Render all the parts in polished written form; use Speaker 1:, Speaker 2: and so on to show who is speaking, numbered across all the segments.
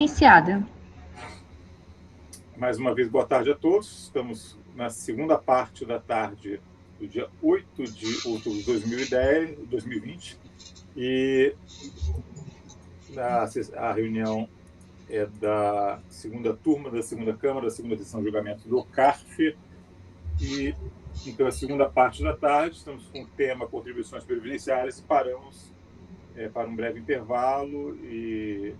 Speaker 1: iniciada.
Speaker 2: Mais uma vez, boa tarde a todos. Estamos na segunda parte da tarde do dia 8 de outubro de 2020 e a reunião é da segunda turma da segunda Câmara, da segunda sessão de julgamento do CARF. E, então, a segunda parte da tarde, estamos com o tema contribuições previdenciárias e paramos para um breve intervalo e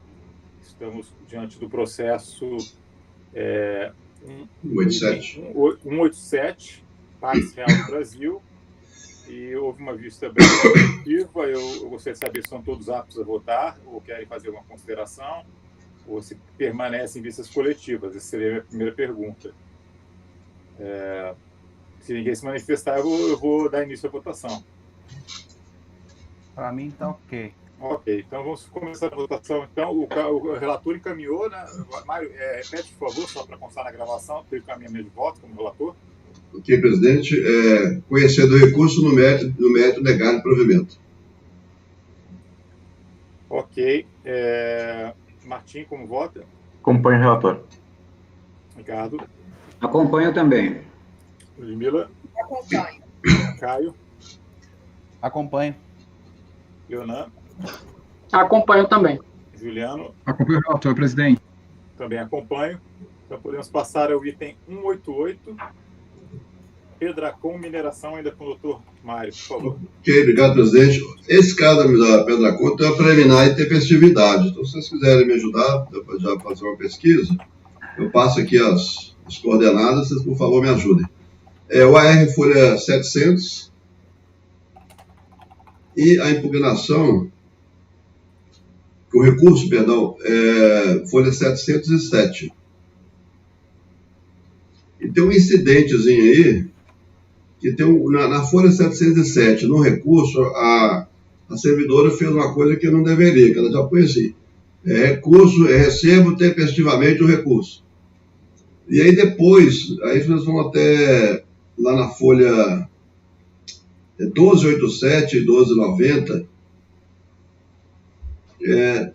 Speaker 2: estamos diante do processo 187, Pax Real do Brasil, e houve uma vista bem positiva. Eu gostaria de saber se são todos aptos a votar ou querem fazer uma consideração, ou se permanecem em vistas coletivas. Essa seria a minha primeira pergunta. Se ninguém se manifestar, eu vou dar início à votação.
Speaker 3: Para mim está ok.
Speaker 2: Ok, então vamos começar a votação. Então, o relator encaminhou, né? Mário, repete, por favor, só para constar na gravação, teve encaminhamento de voto como relator.
Speaker 4: Ok, presidente. Conhecendo o recurso no mérito negado provimento.
Speaker 2: Ok. Martim, como vota?
Speaker 5: Acompanho o relator.
Speaker 2: Ricardo?
Speaker 6: Acompanho também.
Speaker 2: Ludmila?
Speaker 7: Acompanho.
Speaker 2: Caio?
Speaker 3: Acompanho.
Speaker 2: Leonan?
Speaker 8: Acompanho também.
Speaker 2: Juliano?
Speaker 9: Acompanho o relator, presidente.
Speaker 2: Também acompanho. Então podemos passar ao item 188. Pedracon Mineração, ainda com o doutor Mário, por favor.
Speaker 4: Ok, obrigado, presidente. Esse caso da Pedracon tem uma preliminar intempestividade. Então, se vocês quiserem me ajudar, já fazer uma pesquisa, eu passo aqui as coordenadas, vocês, por favor, me ajudem. O AR folha 700 e a impugnação, o recurso, perdão, folha 707. E tem um incidentezinho aí, que tem na folha 707, no recurso, a servidora fez uma coisa que não deveria, que ela já põe assim, recurso, recebo tempestivamente o recurso. E aí depois, aí nós vamos até lá na folha 1287 e 1290,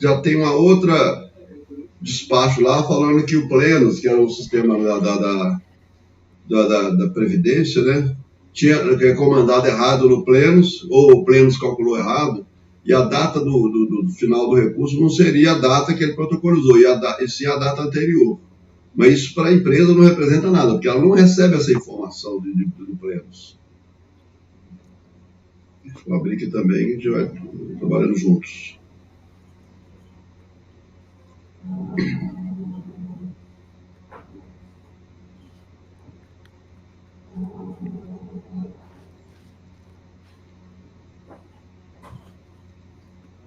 Speaker 4: já tem uma outra despacho lá falando que o Plenos, que era o sistema da Previdência, né, tinha comandado errado no Plenos, ou o Plenos calculou errado, e a data do final do recurso não seria a data que ele protocolizou, e sim a data anterior. Mas isso para a empresa não representa nada, porque ela não recebe essa informação do Plenos. Vou abrir aqui também, a gente vai trabalhando juntos.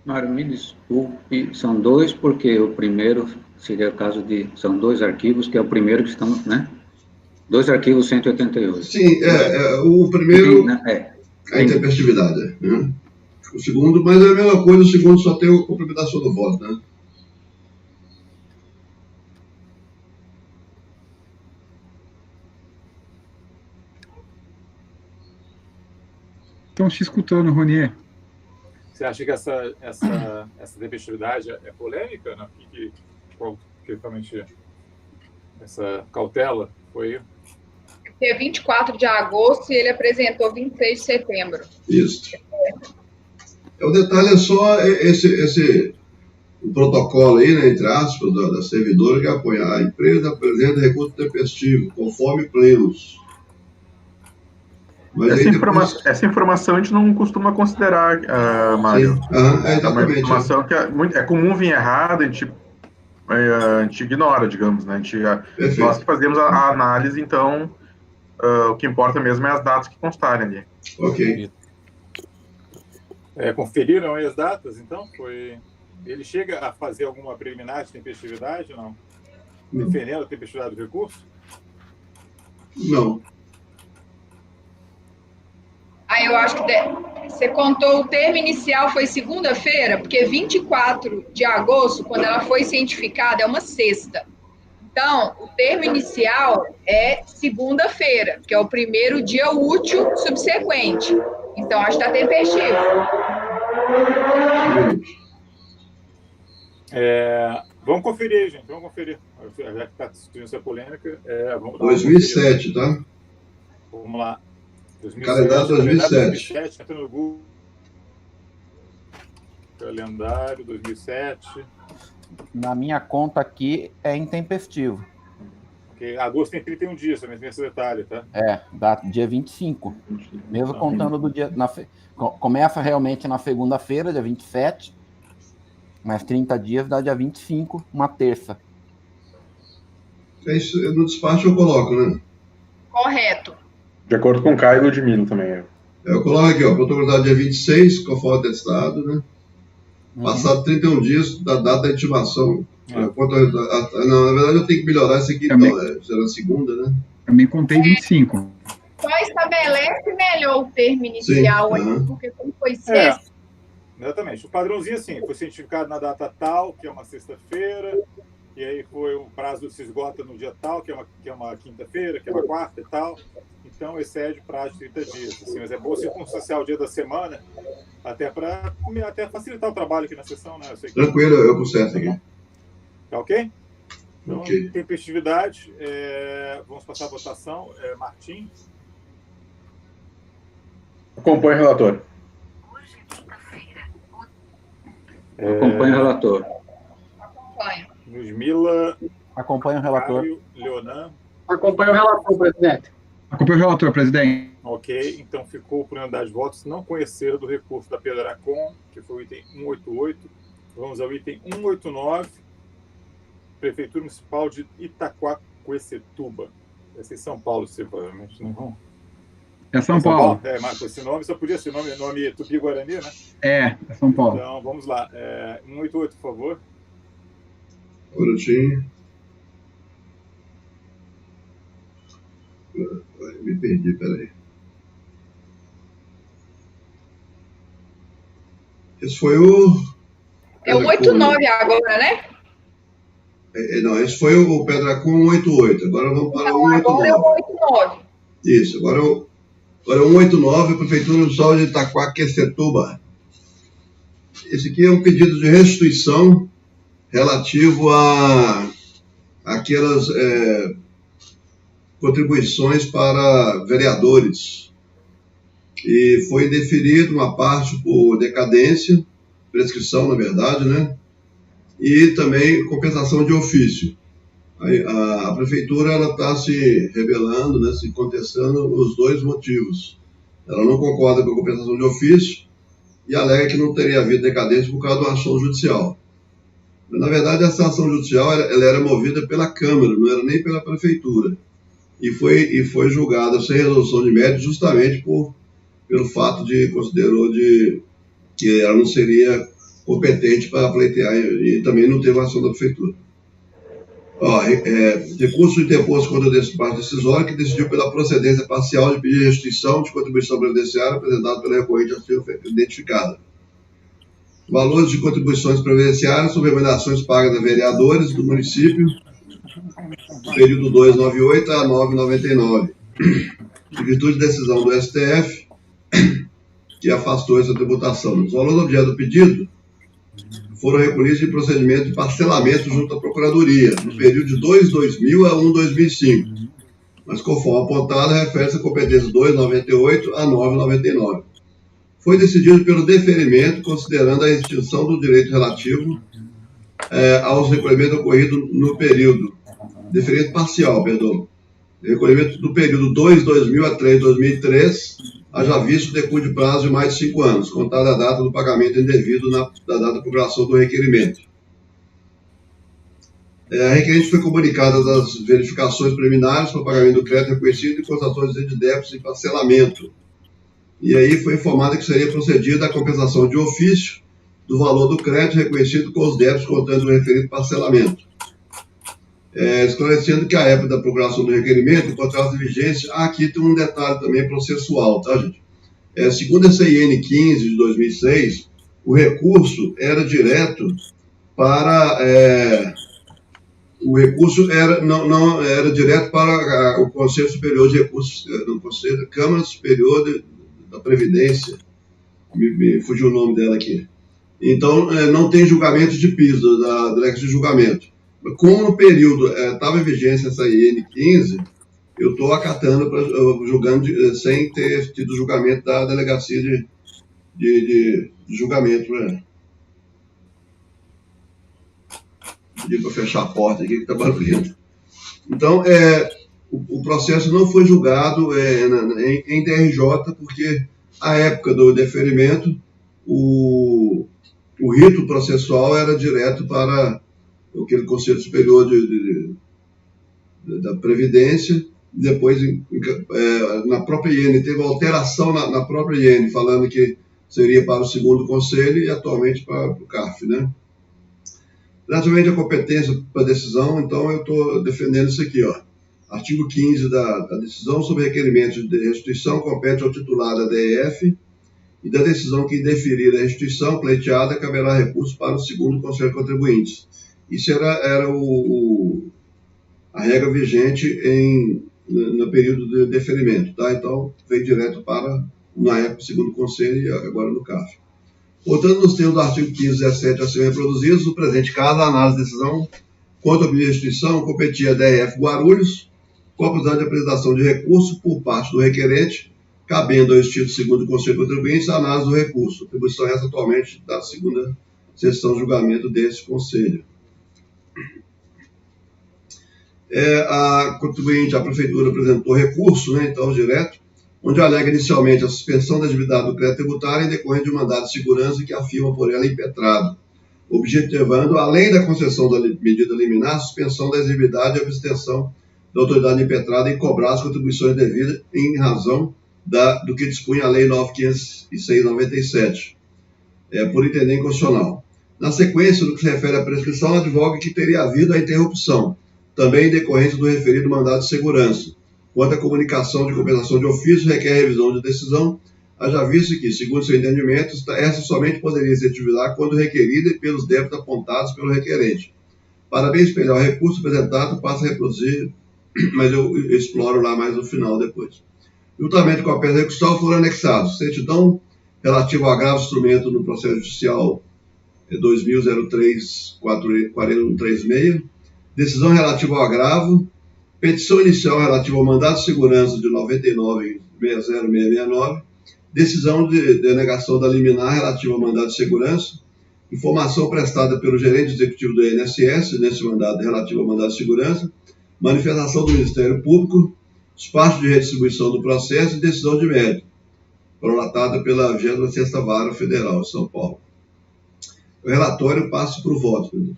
Speaker 6: Mário, me desculpe, são dois, porque o primeiro seria o caso de... São dois arquivos, que é o primeiro que estamos, né? Dois arquivos 188.
Speaker 4: Sim, o primeiro... A intempestividade, né? O segundo, mas é a mesma coisa, o segundo só tem a complementação do voto, né?
Speaker 9: Estão te escutando, Ronier.
Speaker 2: Você acha que essa tempestividade é polêmica? Né? Qual realmente essa cautela foi?
Speaker 7: Porque é 24 de agosto e ele apresentou 26 de setembro.
Speaker 4: Isso. O detalhe é só o protocolo aí, né, entre aspas, da servidora que apoia. A empresa apresenta recurso tempestivo, conforme Plenos.
Speaker 5: Mas essa informação a gente não costuma considerar, Mário.
Speaker 4: É uma
Speaker 5: informação que é comum vir errada, a gente ignora, digamos, né? Nós que fazemos a análise, então, o que importa mesmo é as datas que constarem ali.
Speaker 4: Ok.
Speaker 2: Conferiram aí as datas, então? Ele chega a fazer alguma preliminar de tempestividade, não? Defendendo a tempestividade do recurso?
Speaker 4: Não.
Speaker 7: Eu acho que você contou o termo inicial foi segunda-feira, porque 24 de agosto, quando ela foi cientificada, é uma sexta. Então, o termo inicial é segunda-feira, que é o primeiro dia útil subsequente. Então, acho que está tempestivo.
Speaker 2: Vamos conferir aí, gente. Vamos conferir. Já que está discutindo essa polêmica, vamos dar
Speaker 4: 2007, tá?
Speaker 2: Vamos lá.
Speaker 4: Calendário 2007.
Speaker 2: Entra no Google. Calendário 2007.
Speaker 3: Na minha conta aqui é intempestivo.
Speaker 2: Porque agosto tem 31 dias, também tem esse detalhe, tá?
Speaker 3: Dá dia 25. Mesmo contando do dia... Começa realmente na segunda-feira, dia 27, mas 30 dias dá dia 25, uma terça.
Speaker 4: Isso, no despacho eu coloco, né?
Speaker 7: Correto.
Speaker 5: De acordo com o Caio e Ludmila também.
Speaker 4: Eu coloco aqui, ó, protocolo dia 26, com a foto de estado, né? Passado 31 dias da data da intimação. Não, na verdade eu tenho que melhorar isso aqui,
Speaker 9: também,
Speaker 4: então, será a segunda, né?
Speaker 9: Também contei 25.
Speaker 7: Só estabelece melhor o termo inicial aí, porque como foi sexta.
Speaker 2: Exatamente. O padrãozinho assim, foi cientificado na data tal, que é uma sexta-feira, e aí foi o prazo se esgota no dia tal, que é uma quinta-feira, que é uma quarta e tal. Então excede o prazo de 30 dias. Assim, mas é bom circunstanciar o dia da semana, até para facilitar o trabalho aqui na sessão, né? Eu sei que...
Speaker 4: Tranquilo, eu conserto aqui.
Speaker 2: Tá ok? Então,
Speaker 4: okay.
Speaker 2: Tempestividade. Vamos passar a votação. Martim.
Speaker 5: Acompanhe o relator.
Speaker 6: Acompanhe o relator.
Speaker 7: Acompanha.
Speaker 2: Ludmila.
Speaker 3: Acompanhe o relator.
Speaker 2: Caio, Leonan.
Speaker 8: Acompanhe o relator, presidente.
Speaker 9: Acompanhe o relator, presidente.
Speaker 2: Ok, então ficou por unanimidade de votos não conhecer do recurso da Pedracom, que foi o item 188. Vamos ao item 189. Prefeitura Municipal de Itaquaquecetuba. Essa é em São Paulo, provavelmente, não vão?
Speaker 9: É São Paulo.
Speaker 2: Mas com esse nome só podia ser nome Tupi-Guarani, né?
Speaker 9: É São Paulo.
Speaker 2: Então, vamos lá. 188, por favor.
Speaker 4: Minutinho. Me perdi, peraí. Esse foi o...
Speaker 7: É o 89 agora, né?
Speaker 4: Não, esse foi o Pedracom 188. Agora vamos para o 189.
Speaker 7: Agora é o 89.
Speaker 4: Isso, agora é o 189, Prefeitura Municipal de Itaquaquecetuba. Esse aqui é um pedido de restituição relativo a aquelas contribuições para vereadores. E foi deferido uma parte por decadência, prescrição, na verdade, né? E também compensação de ofício. A prefeitura está se rebelando, né, se contestando os dois motivos. Ela não concorda com a compensação de ofício e alega que não teria havido decadência por causa de uma ação judicial. Mas, na verdade, essa ação judicial ela era movida pela Câmara, não era nem pela prefeitura. E foi julgada sem resolução de mérito justamente pelo fato de considerou que ela não seria competente para pleitear e também não teve ação da prefeitura. Recurso interposto contra o despacho decisório que decidiu pela procedência parcial de pedir restituição de contribuição previdenciária apresentado pela recorrente a ser identificada. Valores de contribuições previdenciárias sobre remunerações pagas a vereadores do município no período 298 a 999, em virtude de decisão do STF que afastou essa tributação. Os valores objeto do pedido foram recolhidos em procedimento de parcelamento junto à Procuradoria, no período de 2.2000 a 1.2005, mas conforme apontado, refere-se a competência 298 a 999. Foi decidido pelo deferimento, considerando a extinção do direito relativo aos recolhimentos ocorridos no período, deferimento parcial, perdão, recolhimento do período 2.2000 a 3.2003, haja visto o decurso de prazo de mais de 5 anos, contada a data do pagamento indevido da data de publicação do requerimento. A requerente foi comunicada das verificações preliminares para o pagamento do crédito reconhecido e constatações de débitos em parcelamento. E aí foi informada que seria procedida a compensação de ofício do valor do crédito reconhecido com os débitos contando o referido parcelamento. Esclarecendo que a época da procuração do requerimento, o contrato de vigência, aqui tem um detalhe também processual, tá, gente? Segundo a CIN 15 de 2006, o recurso era direto para... o recurso não era direto para o Conselho Superior de Recursos, no Conselho da Câmara Superior da Previdência, me fugiu o nome dela aqui. Então, não tem julgamento de piso da delegacia de julgamento. Como no período estava em vigência essa IN 15, eu estou acatando, julgando sem ter tido julgamento da delegacia de julgamento. Pedi para fechar a porta aqui, que está barulhento. Então, o processo não foi julgado em DRJ, porque à época do deferimento, o rito processual era direto para aquele Conselho Superior da Previdência. Depois, na própria IN, teve uma alteração na própria IN, falando que seria para o segundo conselho e atualmente para o CARF, né? Relativamente à competência para a decisão, então eu estou defendendo isso aqui, ó. Artigo 15 da decisão sobre requerimento de restituição compete ao titular da DEF e da decisão que indeferir a restituição pleiteada caberá recurso para o segundo Conselho de Contribuintes. Isso era a regra vigente no período de deferimento, tá? Então, veio direto para, na época, o segundo Conselho e agora no CAF. Portanto, nos termos do artigo 15, 17 a serem reproduzidos, no presente caso, a análise de decisão quanto à restituição competia a DEF Guarulhos, com a possibilidade de apresentação de recurso por parte do requerente, cabendo ao instituto segundo Conselho de Contribuintes a análise do recurso. A atribuição é essa atualmente da segunda sessão de julgamento desse Conselho. A contribuinte, a Prefeitura, apresentou recurso, né, então, direto, onde alega inicialmente a suspensão da atividade do crédito tributário em decorrente de um mandado de segurança que afirma por ela impetrado, objetivando, além da concessão da medida liminar, a suspensão da exigibilidade e a abstenção da autoridade impetrada em cobrar as contribuições devidas em razão do que dispunha a Lei 9.506/97, por entender inconstitucional. Na sequência, no que se refere à prescrição, advoga que teria havido a interrupção, também em decorrência do referido mandado de segurança. Quanto à comunicação de compensação de ofício, requer revisão de decisão, haja visto que, segundo seu entendimento, essa somente poderia se ativar quando requerida e pelos débitos apontados pelo requerente. Para bem espelhar o recurso apresentado, passa a reproduzir, mas eu exploro lá mais no final depois. Juntamente com a peça recursal foram anexados certidão relativa ao agravo instrumento no processo judicial 2003-4136, decisão relativa ao agravo, petição inicial relativa ao mandado de segurança de 99.60669, decisão de denegação da liminar relativa ao mandado de segurança, informação prestada pelo gerente executivo do INSS nesse mandado relativo ao mandado de segurança, manifestação do Ministério Público, despacho de redistribuição do processo e decisão de mérito, prolatada pela 26ª Vara Federal de São Paulo. O relatório passa para o voto.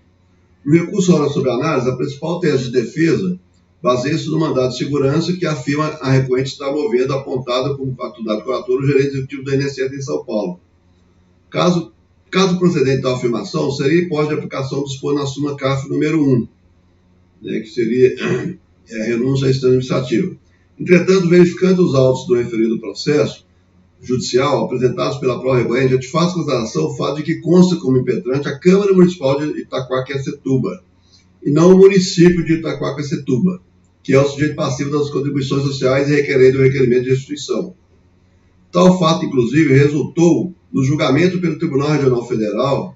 Speaker 4: No recurso ora sobre análise, a principal tese de defesa baseia-se no mandado de segurança que afirma a recorrente estar movendo apontada como facultado corator o gerente executivo do INSS em São Paulo. Caso procedente da afirmação, seria hipótese de aplicação do dispor na súmula CAF número 1, né, que seria a renúncia à instância administrativa. Entretanto, verificando os autos do referido processo judicial apresentados pela pró recorrente, a gente faz consideração o fato de que consta como impetrante a Câmara Municipal de Itaquaquecetuba e não o município de Itaquaquecetuba, que é o sujeito passivo das contribuições sociais e requerendo o requerimento de restituição. Tal fato, inclusive, resultou no julgamento pelo Tribunal Regional Federal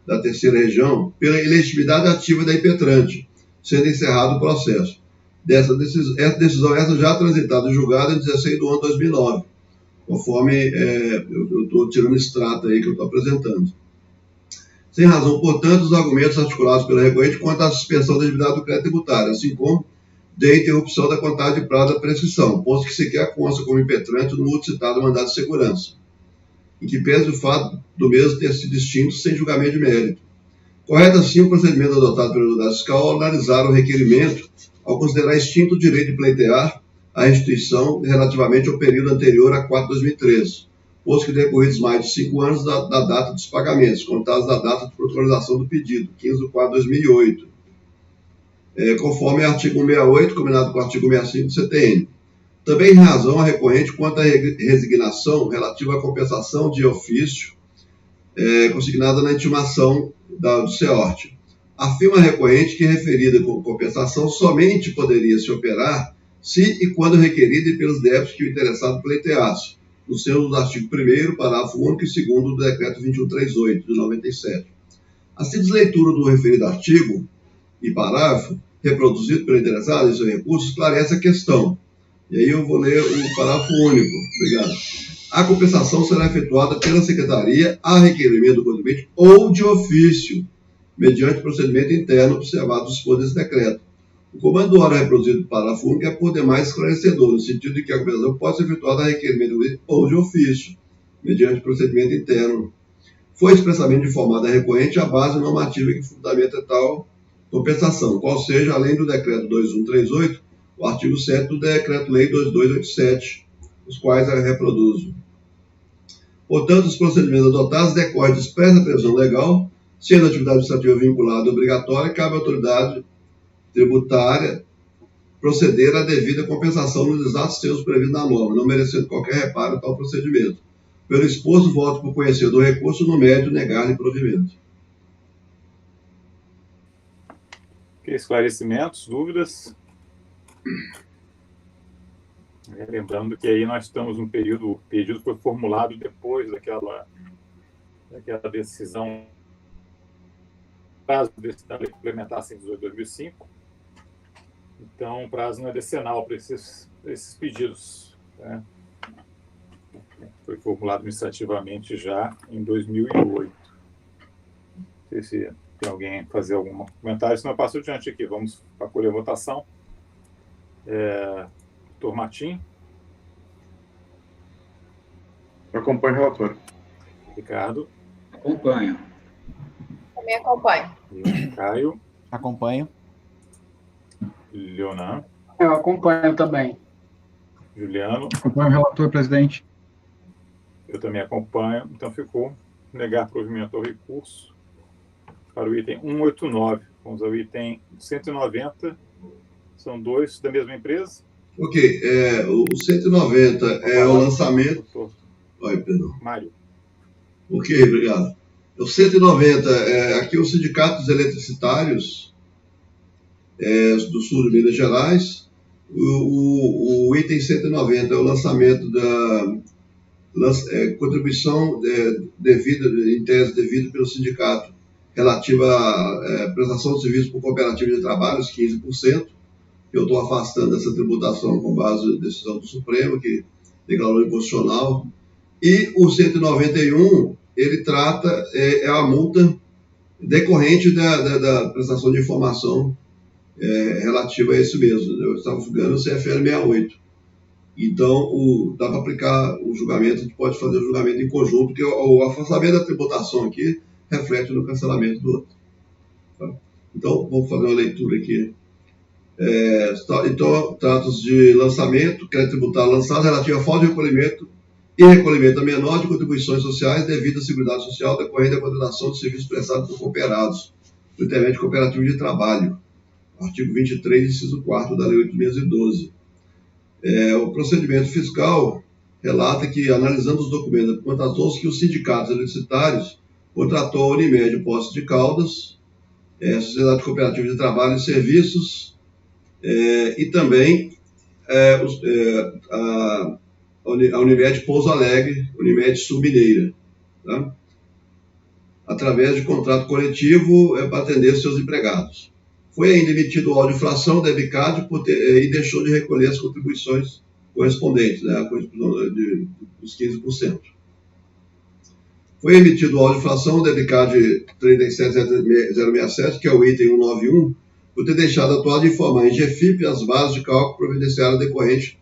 Speaker 4: da Terceira Região pela ilegitimidade ativa da impetrante, sendo encerrado o processo. Essa decisão já transitada e julgada em 16 de 1 de 2009, conforme eu estou tirando extrato aí que eu estou apresentando. Sem razão, portanto, os argumentos articulados pela recorrente quanto à suspensão da atividade do crédito tributário, assim como de interrupção da contagem de prazo da prescrição, posto que sequer consta como impetrante no último citado mandado de segurança, em que pese o fato do mesmo ter sido extinto sem julgamento de mérito. Correto assim o procedimento adotado pela autoridade fiscal ao analisar o requerimento, ao considerar extinto o direito de pleitear a restituição relativamente ao período anterior a 4 de 2013, posto que decorridos mais de 5 anos da data dos pagamentos, contados da data de protocolização do pedido, 15 de 4 de 2008, conforme o artigo 168, combinado com o artigo 65 do CTN. Também em razão a recorrente quanto à resignação relativa à compensação de ofício consignada na intimação do CEORT. Afirma a recorrente que referida compensação somente poderia se operar se e quando requerida e pelos débitos que o interessado pleiteasse, nos termos do artigo 1º, parágrafo único e 2º do Decreto 2138, de 97. A simples leitura do referido artigo e parágrafo, reproduzido pelo interessado em seu recurso, esclarece a questão. E aí eu vou ler o parágrafo único. Obrigado. A compensação será efetuada pela Secretaria a requerimento do contribuinte ou de ofício, mediante procedimento interno observado o dispor desse decreto. O comando do órgão reproduzido do parágrafo único é por demais esclarecedor, no sentido de que a compensação pode ser efetuada a requerimento do contribuinte ou de ofício, mediante procedimento interno. Foi expressamente informada a recorrente a base normativa que fundamenta tal compensação, qual seja, além do decreto 2138, o artigo 7 do decreto-lei 2287, os quais a reproduzo. Portanto, os procedimentos adotados decorrem de expressa previsão legal, sendo a atividade administrativa vinculada e obrigatória, cabe à autoridade tributária proceder à devida compensação nos exatos termos previstos na norma, não merecendo qualquer reparo a tal procedimento. Pelo exposto, voto por conhecer do recurso, no mérito, negar-lhe provimento.
Speaker 2: Esclarecimentos, dúvidas? Lembrando que aí nós estamos num período, o pedido foi formulado depois daquela decisão, prazo da lei complementar 118/2005. Então, o prazo não é decenal para esses pedidos, né? Foi formulado administrativamente já em 2008. Não sei se tem alguém fazer algum comentário, senão eu passo adiante aqui. Vamos acolher a votação. Doutor Martim.
Speaker 5: Eu acompanho o relator.
Speaker 2: Ricardo.
Speaker 6: Acompanho.
Speaker 7: Também acompanho.
Speaker 2: Caio.
Speaker 3: Acompanho.
Speaker 2: Leonan.
Speaker 8: Eu acompanho também.
Speaker 2: Juliano.
Speaker 9: Acompanho o relator, presidente.
Speaker 2: Eu também acompanho. Então ficou negar provimento ao recurso para o item 189. Vamos ao item 190. São dois da mesma empresa.
Speaker 4: Ok. O 190 é o lançamento... Oi, perdão.
Speaker 2: Mário.
Speaker 4: Ok, obrigado. O 190 aqui os sindicatos eletricitários do sul de Minas Gerais. O item 190 é o lançamento da contribuição devida, em tese devida pelo sindicato, relativa à prestação de serviços por cooperativa de trabalho, os 15%. Eu estou afastando essa tributação com base na decisão do Supremo, que declarou inconstitucional. E o 191, ele trata, a multa decorrente da prestação de informação relativa a isso mesmo. Eu estava julgando o CFL 68. Então, dá para aplicar o julgamento, a gente pode fazer o julgamento em conjunto, porque o afastamento da tributação aqui reflete no cancelamento do outro. Tá? Então, vamos fazer uma leitura aqui. Então, trata-se de lançamento, crédito tributário lançado relativo à falta de recolhimento e recolhimento a menor de contribuições sociais devido à Seguridade Social decorrente da contratação de serviços prestados por cooperados, por intermédio de cooperativa de trabalho. Artigo 23, inciso 4 da Lei 8.512. O procedimento fiscal relata que, analisando os documentos, constatou-se que os sindicatos eletricitários contratou a Unimed Poços de Caldas, a Sociedade Cooperativa de Trabalho e Serviços, e também a Unimed Pouso Alegre, Unimed Sul Mineira, tá? Através de contrato coletivo para atender seus empregados. Foi ainda emitido o audio-infração da EBICAD e deixou de recolher as contribuições correspondentes, né, a contribuição dos 15%. Foi emitido o audio-infração da EBICAD 37067, que é o item 191, por ter deixado atuar de informar em GFIP as bases de cálculo providenciárias decorrentes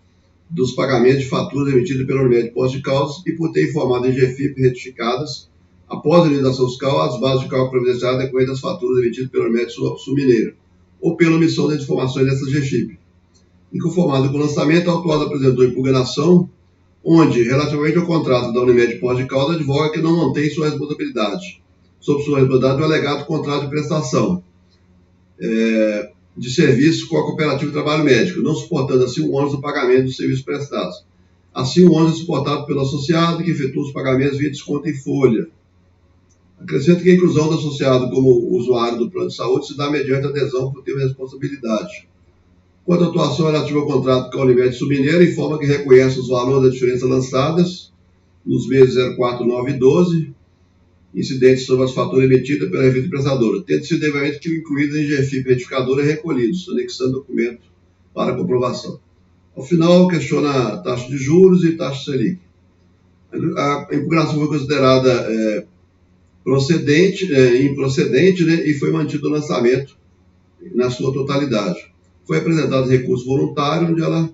Speaker 4: dos pagamentos de faturas emitidas pela Unimed Poços de Caldas e por ter informado em GFIP retificadas, após a liquidação fiscal, as bases de cálculo providenciárias decorrentes das faturas emitidas pela Unimed Sul Mineira, ou pela omissão das informações dessas GFIP. Inconformado com o lançamento, a autuada apresentou impugnação, onde, relativamente ao contrato da Unimed Poços de Caldas, advoga que não mantém sua responsabilidade. Sob sua responsabilidade, o alegado contrato de prestação de serviço com a Cooperativa de Trabalho Médico, não suportando assim o ônus do pagamento dos serviços prestados. Assim, o ônus é suportado pelo associado, que efetua os pagamentos via desconto em folha. Acrescento que a inclusão do associado como usuário do plano de saúde se dá mediante adesão por termo de responsabilidade. Quanto à atuação relativa ao contrato com a Unimed Sul Mineira, informa que reconhece os valores da diferença lançadas nos meses 04, 9 e 12, incidentes sobre as faturas emitidas pela revista empressadora, tendo sido devidamente incluídos em GFIP retificadora e recolhidos, anexando documento para comprovação. Ao final, questiona a taxa de juros e taxa Selic. A impugnação foi considerada improcedente, né, e foi mantido o lançamento na sua totalidade. Foi apresentado recurso voluntário, onde ela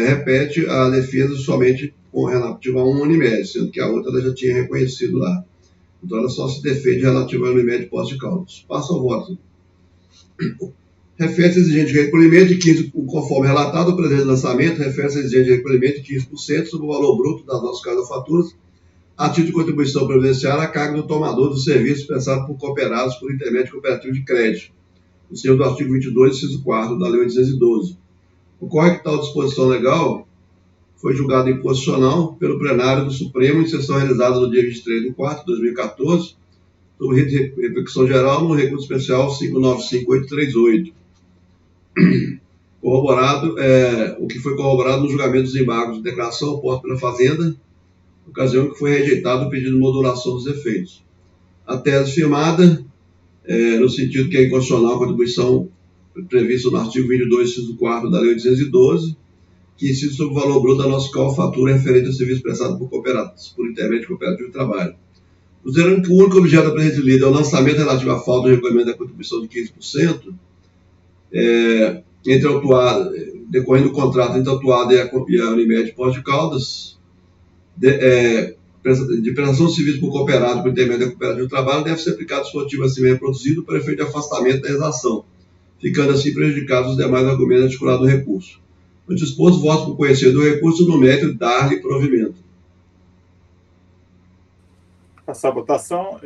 Speaker 4: repete a defesa somente com relativo a uma Unimed, sendo que a outra ela já tinha reconhecido lá. Então ela só se defende relativo a Unimed posse de causa. Passa ao voto. Refere-se a exigente de recolhimento de 15%, conforme relatado no presente lançamento, refere-se a exigente de recolhimento de 15% sobre o valor bruto das nossas casas faturas, a título de contribuição previdenciária a cargo do tomador do serviço prestado por cooperados por intermédio de cooperativo de crédito, no sentido do artigo 22, inciso 4 da Lei 812. Ocorre que tal disposição legal foi julgada inconstitucional pelo plenário do Supremo em sessão realizada no dia 23 de 4 de 2014, sobre repercussão geral no recurso especial 595838. Corroborado, o que foi corroborado no julgamento dos embargos de declaração oposta pela Fazenda, ocasião que foi rejeitado o pedido de modulação dos efeitos. A tese firmada, no sentido que é inconstitucional a contribuição prevista no artigo 22, inciso 4 da Lei 812, que incide sobre o valor bruto da nossa fatura referente ao serviço prestado por cooperados, por intermédio de cooperativo de trabalho. Considerando que o único objeto da presente lei é o lançamento relativo à falta de recolhimento da contribuição de 15%, entre autuada, decorrendo do contrato entre a autuada e a Unimed Pós de Caldas, de prestação de serviço por cooperado por intermédio da cooperativa de trabalho, deve ser aplicado dispositivo assim reproduzido para efeito de afastamento da exação, ficando assim prejudicados os demais argumentos articulados do recurso. O disposto, voto por conhecer do recurso no mérito de dar-lhe provimento.
Speaker 2: Passar a votação.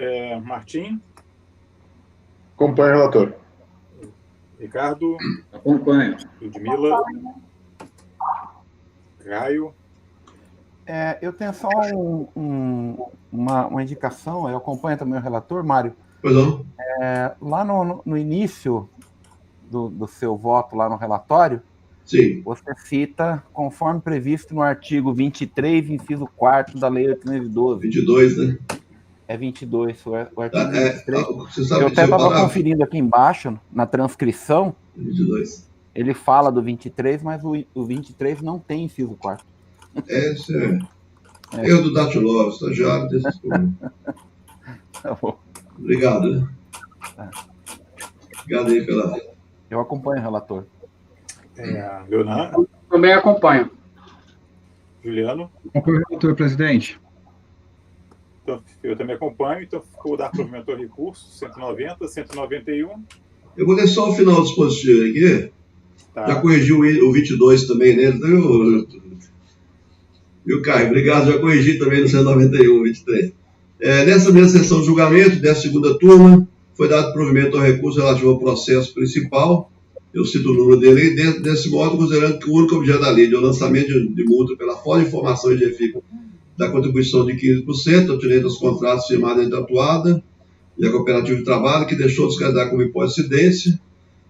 Speaker 2: Martim.
Speaker 5: Acompanho o relator.
Speaker 2: Ricardo.
Speaker 6: Acompanho.
Speaker 2: Ludmila. Caio.
Speaker 3: Eu tenho só uma indicação, eu acompanho também o relator, Mário.
Speaker 4: Pois não.
Speaker 3: Lá no início do seu voto, lá no relatório,
Speaker 4: sim,
Speaker 3: você cita, conforme previsto no artigo 23, inciso 4 da Lei 812.
Speaker 4: 22, né?
Speaker 3: É 22, o artigo 23.
Speaker 4: Você sabe
Speaker 3: eu até estava conferindo aqui embaixo, na transcrição,
Speaker 4: 22.
Speaker 3: Ele fala do 23, mas o 23 não tem inciso 4.
Speaker 4: Esse erro do Datilov, estagiário desses problemas.
Speaker 3: Tá bom.
Speaker 4: Obrigado, né? Obrigado aí pela...
Speaker 3: Eu acompanho o relator.
Speaker 2: Leonardo.
Speaker 8: Também acompanho.
Speaker 2: Juliano.
Speaker 9: Acompanho o relator, presidente.
Speaker 2: Então, eu também acompanho, então ficou dar provimento ao recurso, 190, 191.
Speaker 4: Eu vou ler só o final do dispositivo aqui.
Speaker 2: Tá.
Speaker 4: Já corrigiu o 22 também nele, viu, Caio? Obrigado, já corrigi também no 191, 23. Nessa mesma sessão de julgamento, dessa segunda turma, foi dado provimento ao recurso relativo ao processo principal, eu cito o número dele aí, desse modo, considerando que o único objeto da lei é o lançamento de multa pela falta de informação e de efeito da contribuição de 15%, ao direito aos contratos firmados entre a atuada e a cooperativa de trabalho, que deixou de descarregar como hipótese de incidência.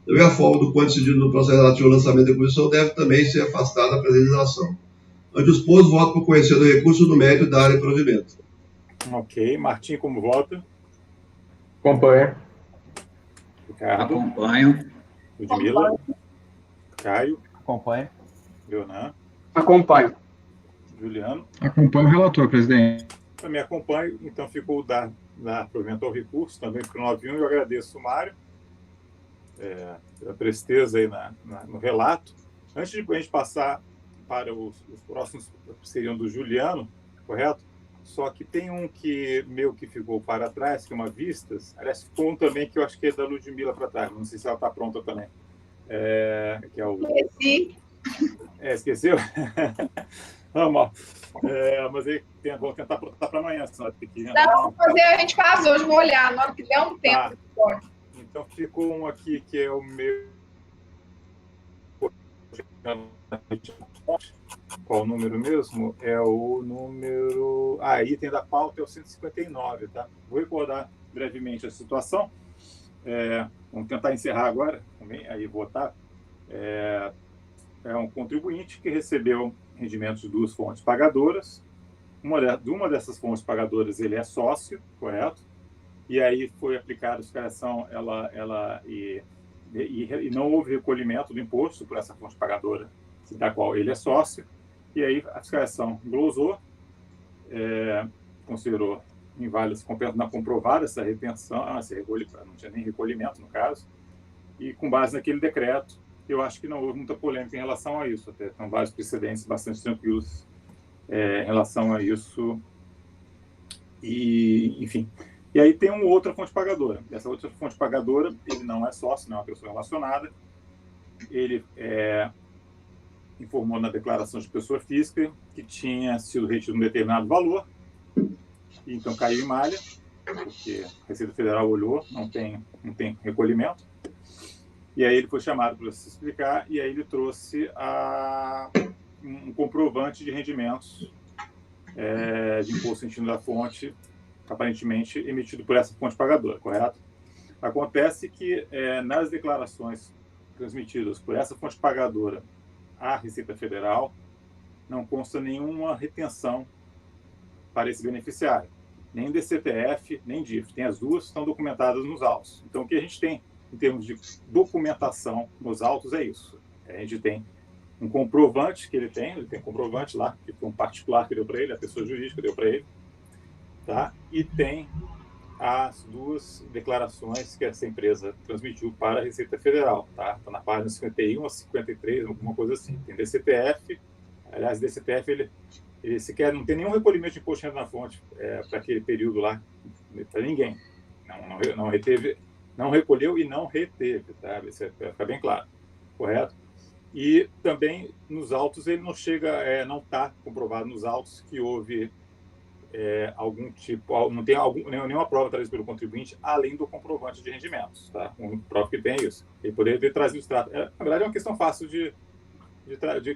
Speaker 4: Também a forma do quanto decidido no processo relativo ao lançamento da contribuição deve também ser afastada da presenização. Ante os pontos, voto por conhecer do recurso no mérito da área de provimento.
Speaker 2: Ok. Martim, como vota?
Speaker 5: Acompanho.
Speaker 2: Ricardo.
Speaker 6: Acompanho.
Speaker 2: Ludmila. Caio.
Speaker 3: Acompanho.
Speaker 2: Leonardo.
Speaker 8: Acompanho.
Speaker 2: Juliano.
Speaker 9: Acompanho o relator, presidente.
Speaker 2: Também acompanho, então ficou dar provimento ao recurso, também para o 91, eu agradeço o Mário pela presteza aí no relato. Antes de a gente passar para os próximos, que seriam do Juliano, correto? Só que tem um que ficou para trás, que é uma Vistas. Aliás, ficou um também que eu acho que é da Ludmila para trás, não sei se ela está pronta também. Que é o...
Speaker 7: Esqueci.
Speaker 2: Esqueceu? Não, mal. Mas aí vou tentar aprontar para amanhã, senão vai ter que...
Speaker 7: Não, fazer, a gente faz hoje, vou olhar, na hora que der um tempo.
Speaker 2: Tá. Então ficou um aqui que é o meu... Qual o número mesmo? É o número... item da pauta é o 159, tá? Vou recordar brevemente a situação. Vamos tentar encerrar agora, também, aí votar. É um contribuinte que recebeu rendimentos de duas fontes pagadoras, uma dessas fontes pagadoras ele é sócio, correto? E aí foi aplicada a fiscalização, e não houve recolhimento do imposto por essa fonte pagadora, da qual ele é sócio, e aí a fiscalização glosou, considerou inválida, não comprovada essa retenção, não tinha nem recolhimento no caso, e com base naquele decreto, eu acho que não houve muita polêmica em relação a isso, até tem vários precedentes bastante tranquilos em relação a isso, e enfim. E aí tem uma outra fonte pagadora. Essa outra fonte pagadora, ele não é sócio, não é uma pessoa relacionada. Ele informou na declaração de pessoa física que tinha sido retido um determinado valor, e então caiu em malha, porque a Receita Federal olhou, não tem recolhimento. E aí ele foi chamado para se explicar, e aí ele trouxe um comprovante de rendimentos de imposto sentido da fonte, aparentemente emitido por essa fonte pagadora, correto? Acontece que nas declarações transmitidas por essa fonte pagadora à Receita Federal não consta nenhuma retenção para esse beneficiário, nem DCTF, nem DIF. Tem as duas, estão documentadas nos autos. Então, o que a gente tem em termos de documentação nos autos é isso. A gente tem um comprovante que ele tem um comprovante lá, que foi um particular que deu para ele, a pessoa jurídica deu para ele, tá? E tem as duas declarações que essa empresa transmitiu para a Receita Federal, tá? Está na página 51 a 53, alguma coisa assim. Tem DCTF, aliás, DCTF, ele sequer não tem nenhum recolhimento de imposto de renda na fonte para aquele período lá, para ninguém. Não reteve, não recolheu e não reteve, tá? Isso fica bem claro, correto? E também nos autos ele não chega, não está comprovado nos autos que houve algum tipo, não tem nenhuma prova trazida pelo contribuinte além do comprovante de rendimentos, tá? Um prova que tem isso. Ele poderia ter trazido o extrato. Na verdade é uma questão fácil de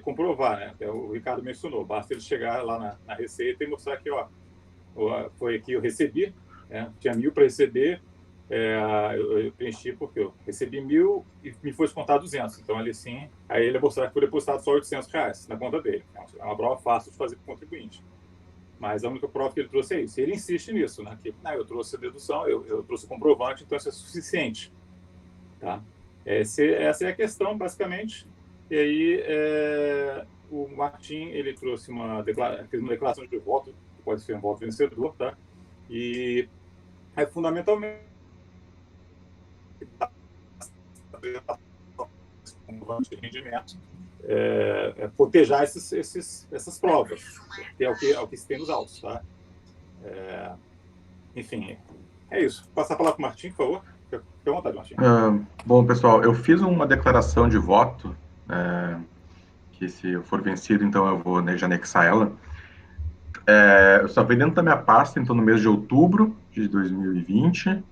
Speaker 2: comprovar, né? O Ricardo mencionou, basta ele chegar lá na Receita e mostrar que, foi aqui eu recebi, tinha 1.000 para receber, eu preenchi porque eu recebi 1.000 e me foi descontado 200. Então, ali sim, aí ele ia mostrar que foi depositado só R$800 na conta dele. É uma prova fácil de fazer para o contribuinte. Mas a única prova que ele trouxe é isso. E ele insiste nisso, né? Que eu trouxe a dedução, eu trouxe o comprovante, então isso é suficiente. Tá? Essa é a questão, basicamente. E aí, o Martim, ele trouxe uma declaração de voto, que pode ser um voto vencedor, tá? E aí, fundamentalmente, comprovante de rendimento, proteger essas provas, que é o que se tem nos autos, tá? Enfim, é isso. Passar a palavra para o Martim, por favor. Fique à vontade, Martim.
Speaker 5: Bom, pessoal, eu fiz uma declaração de voto, que se eu for vencido, então eu vou já anexar ela. Eu só venho dentro da minha pasta, então no mês de outubro de 2020,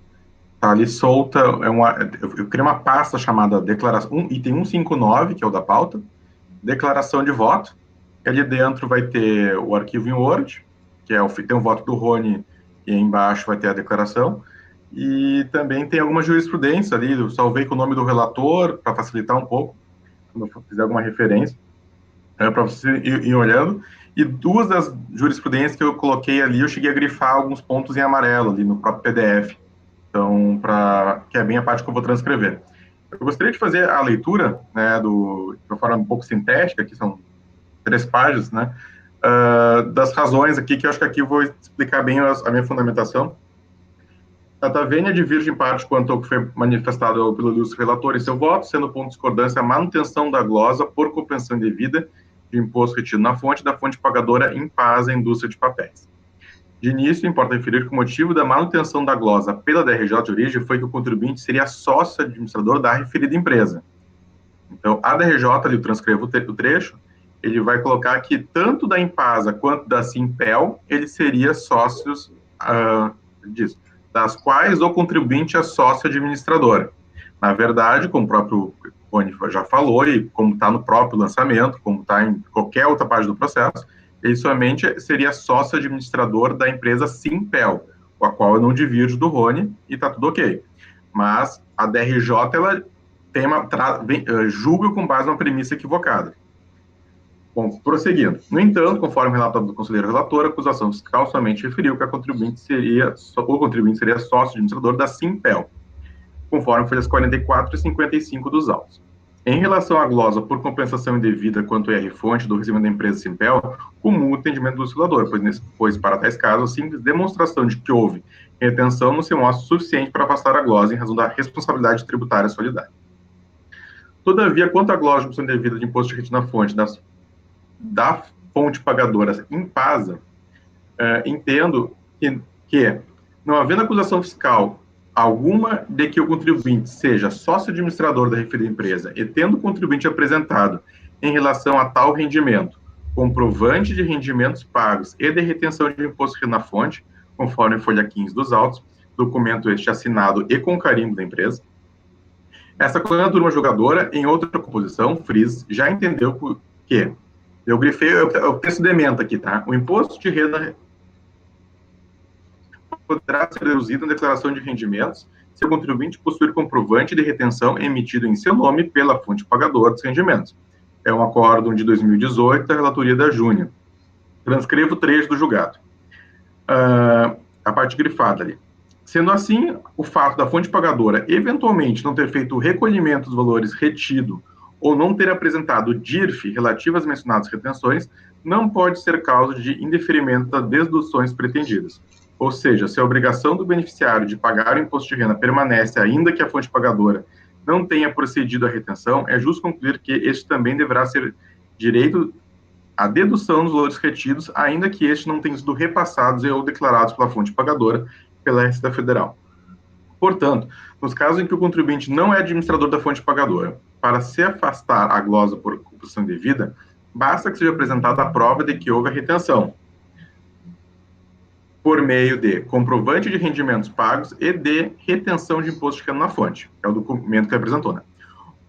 Speaker 5: tá ali solta, eu criei uma pasta chamada declaração, item 159, que é o da pauta, declaração de voto. Ali dentro vai ter o arquivo em Word, que tem um voto do Rony, e aí embaixo vai ter a declaração, e também tem alguma jurisprudência ali, eu salvei com o nome do relator, para facilitar um pouco, quando eu fizer alguma referência, para vocês irem olhando, e duas das jurisprudências que eu coloquei ali, eu cheguei a grifar alguns pontos em amarelo ali no próprio PDF, então, que é bem a parte que eu vou transcrever. Eu gostaria de fazer a leitura, né, de uma forma um pouco sintética, que são 3 páginas, né, das razões aqui, que eu acho que aqui eu vou explicar bem a minha fundamentação. A vênia diverge em parte quanto ao que foi manifestado pelo ilustre relator em seu voto, sendo ponto de discordância a manutenção da glosa por compreensão indevida de imposto retido na fonte da fonte pagadora em paz à indústria de papéis. De início, importa referir que o motivo da manutenção da glosa pela DRJ de origem foi que o contribuinte seria sócio administrador da referida empresa. Então, a DRJ, ali eu transcrevo o trecho, ele vai colocar que tanto da Impasa quanto da Simpel, ele seria sócios disso, das quais o contribuinte é sócio administrador. Na verdade, como o próprio Rony já falou, e como está no próprio lançamento, como está em qualquer outra parte do processo, ele somente seria sócio administrador da empresa Simpel, com a qual eu não divirjo do Rony, e está tudo ok. Mas a DRJ, ela julga com base numa premissa equivocada. Bom, prosseguindo. No entanto, conforme o relatório do conselheiro relator, a acusação fiscal somente referiu que o contribuinte seria sócio administrador da Simpel, conforme folhas 44 e 55 dos autos. Em relação à glosa por compensação indevida quanto IR-fonte do recebimento da empresa Simpel, comum o entendimento do legislador, pois para tais casos, a simples demonstração de que houve retenção não se mostra suficiente para afastar a glosa em razão da responsabilidade tributária solidária. Todavia, quanto à glosa de compensação indevida de imposto de retiro na fonte da fonte pagadora Impasa, entendo que, não havendo acusação fiscal alguma de que o contribuinte seja sócio administrador da referida empresa e tendo o contribuinte apresentado em relação a tal rendimento, comprovante de rendimentos pagos e de retenção de imposto na fonte, conforme folha 15 dos autos, documento este assinado e com carimbo da empresa, essa colegiada turma julgadora, em outra composição, FRIS, já entendeu que, eu grifei, o texto de ementa aqui, tá? O imposto de renda poderá ser deduzido na declaração de rendimentos se o contribuinte possuir comprovante de retenção emitido em seu nome pela fonte pagadora dos rendimentos. É um acórdão de 2018 da relatoria da Júnior. Transcrevo o trecho do julgado. A parte grifada ali. Sendo assim, o fato da fonte pagadora eventualmente não ter feito o recolhimento dos valores retido ou não ter apresentado DIRF relativo às mencionadas retenções, não pode ser causa de indeferimento das deduções pretendidas. Ou seja, se a obrigação do beneficiário de pagar o imposto de renda permanece ainda que a fonte pagadora não tenha procedido à retenção, é justo concluir que este também deverá ser direito à dedução dos valores retidos, ainda que estes não tenham sido repassados ou declarados pela fonte pagadora pela Receita Federal. Portanto, nos casos em que o contribuinte não é administrador da fonte pagadora, para se afastar a glosa por compensação indevida, basta que seja apresentada a prova de que houve a retenção, por meio de comprovante de rendimentos pagos e de retenção de imposto de renda na fonte, é o documento que apresentou, né?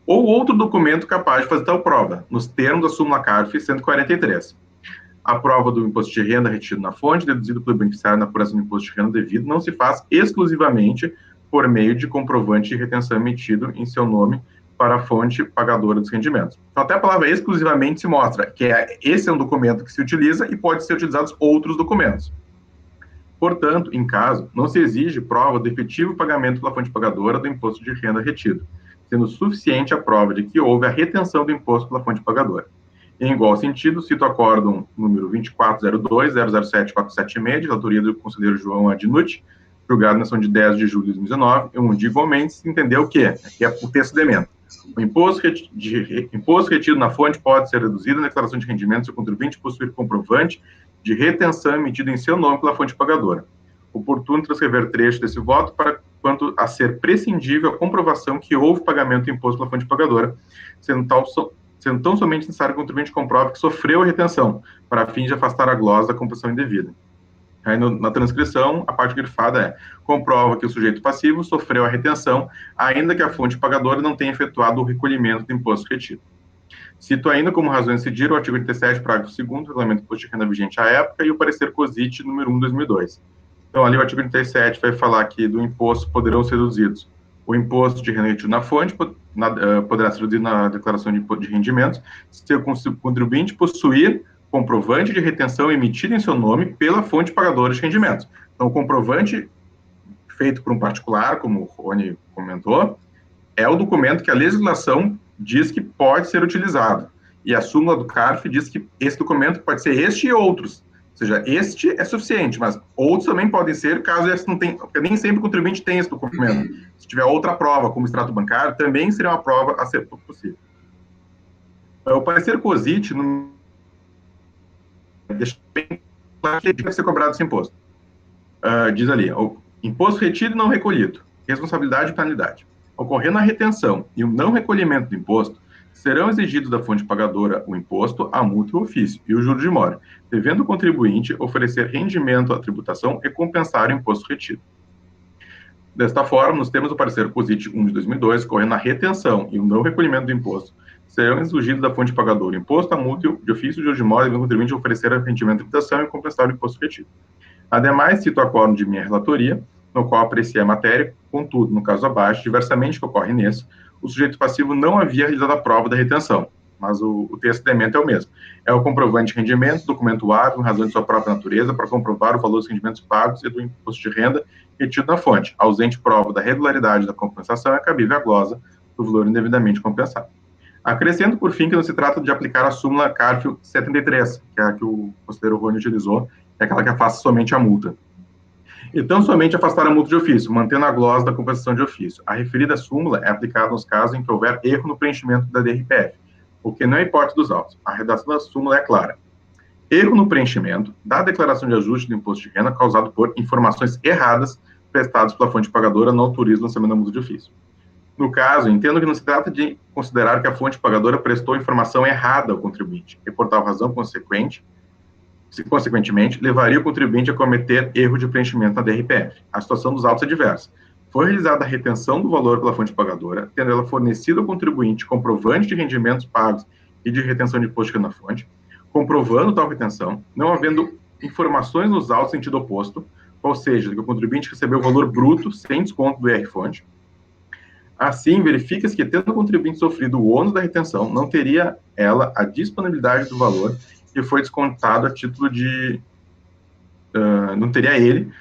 Speaker 5: Ou outro documento capaz de fazer tal prova, nos termos da súmula CARF 143. A prova do imposto de renda retido na fonte, deduzido pelo beneficiário na apuração do imposto de renda devido, não se faz exclusivamente por meio de comprovante de retenção emitido em seu nome para a fonte pagadora dos rendimentos. Então, até a palavra exclusivamente se mostra que esse é um documento que se utiliza e pode ser utilizados outros documentos. Portanto, em caso, não se exige prova do efetivo pagamento pela fonte pagadora do imposto de renda retido, sendo suficiente a prova de que houve a retenção do imposto pela fonte pagadora. Em igual sentido, cito o acórdão número 2402-007-476, de autoria do conselheiro João Adnucci, julgado na ação de 10 de julho de 2019, onde igualmente se entendeu que, aqui é o texto de ementa, o imposto retido na fonte pode ser reduzido na declaração de rendimentos se o contribuinte possuir comprovante de retenção emitido em seu nome pela fonte pagadora. Oportuno transcrever trecho desse voto para quanto a ser prescindível a comprovação que houve pagamento do imposto pela fonte pagadora, sendo tão somente necessário que o contribuinte comprove que sofreu a retenção, para fim de afastar a glosa da compensação indevida. Aí, na transcrição, a parte grifada é: comprova que o sujeito passivo sofreu a retenção, ainda que a fonte pagadora não tenha efetuado o recolhimento do imposto retido. Cito ainda como razão a incidir o artigo 87, parágrafo 2º do Regulamento do Imposto de Renda vigente à época e o parecer COSIT número 1 de 2002. Então, ali o artigo 37 vai falar que do imposto poderão ser reduzidos o imposto de renda retido na fonte, poderá ser reduzido na declaração de rendimentos, se o contribuinte possuir comprovante de retenção emitido em seu nome pela fonte pagadora de rendimentos. Então, o comprovante feito por um particular, como o Rony comentou, é o documento que a legislação diz que pode ser utilizado. E a súmula do CARF diz que esse documento pode ser este e outros. Ou seja, este é suficiente, mas outros também podem ser, caso esse não tenha, porque nem sempre o contribuinte tem esse documento. Se tiver outra prova, como extrato bancário, também seria uma prova a ser possível. O parecer COSIT deixa bem claro que deve ser cobrado esse imposto. Diz ali, o imposto retido e não recolhido, responsabilidade e penalidade. Ocorrendo a retenção e o não recolhimento do imposto, serão exigidos da fonte pagadora o imposto, a multa e o ofício, e o juro de mora, devendo o contribuinte oferecer rendimento à tributação e compensar o imposto retido. Desta forma, nos termos do parecer COSIT 1 de 2002, ocorrendo a retenção e o não recolhimento do imposto, serão exigidos da fonte pagadora o imposto, a multa de ofício e o juro de mora, devendo o contribuinte oferecer rendimento à tributação e compensar o imposto retido. Ademais, cito o acórdão de minha relatoria, no qual apreciei a matéria, contudo, no caso abaixo, diversamente que ocorre nesse, o sujeito passivo não havia realizado a prova da retenção. mas o texto da emenda é o mesmo. É o comprovante de rendimento, documento hábil, em razão de sua própria natureza, para comprovar o valor dos rendimentos pagos e do imposto de renda retido na fonte. Ausente prova da regularidade da compensação, é cabível a glosa do valor indevidamente compensado. Acrescento, por fim, que não se trata de aplicar a súmula CARF 73, que é a que o conselheiro Rony utilizou, que é aquela que afasta somente a multa. Então, somente afastar a multa de ofício, mantendo a glosa da compensação de ofício. A referida súmula é aplicada nos casos em que houver erro no preenchimento da DRPF, o que não é hipótese dos autos. A redação da súmula é clara. Erro no preenchimento da declaração de ajuste do imposto de renda causado por informações erradas prestadas pela fonte pagadora não autoriza o lançamento da multa de ofício. No caso, entendo que não se trata de considerar que a fonte pagadora prestou informação errada ao contribuinte, e por tal razão consequentemente, levaria o contribuinte a cometer erro de preenchimento na DRPF. A situação dos autos é diversa. Foi realizada a retenção do valor pela fonte pagadora, tendo ela fornecido ao contribuinte comprovante de rendimentos pagos e de retenção de imposto na fonte, comprovando tal retenção, não havendo informações nos autos em sentido oposto, ou seja, que o contribuinte recebeu o valor bruto sem desconto do IR-fonte. Assim, verifica-se que, tendo o contribuinte sofrido o ônus da retenção, não teria ela a disponibilidade do valor que foi descontado a título de... não teria ele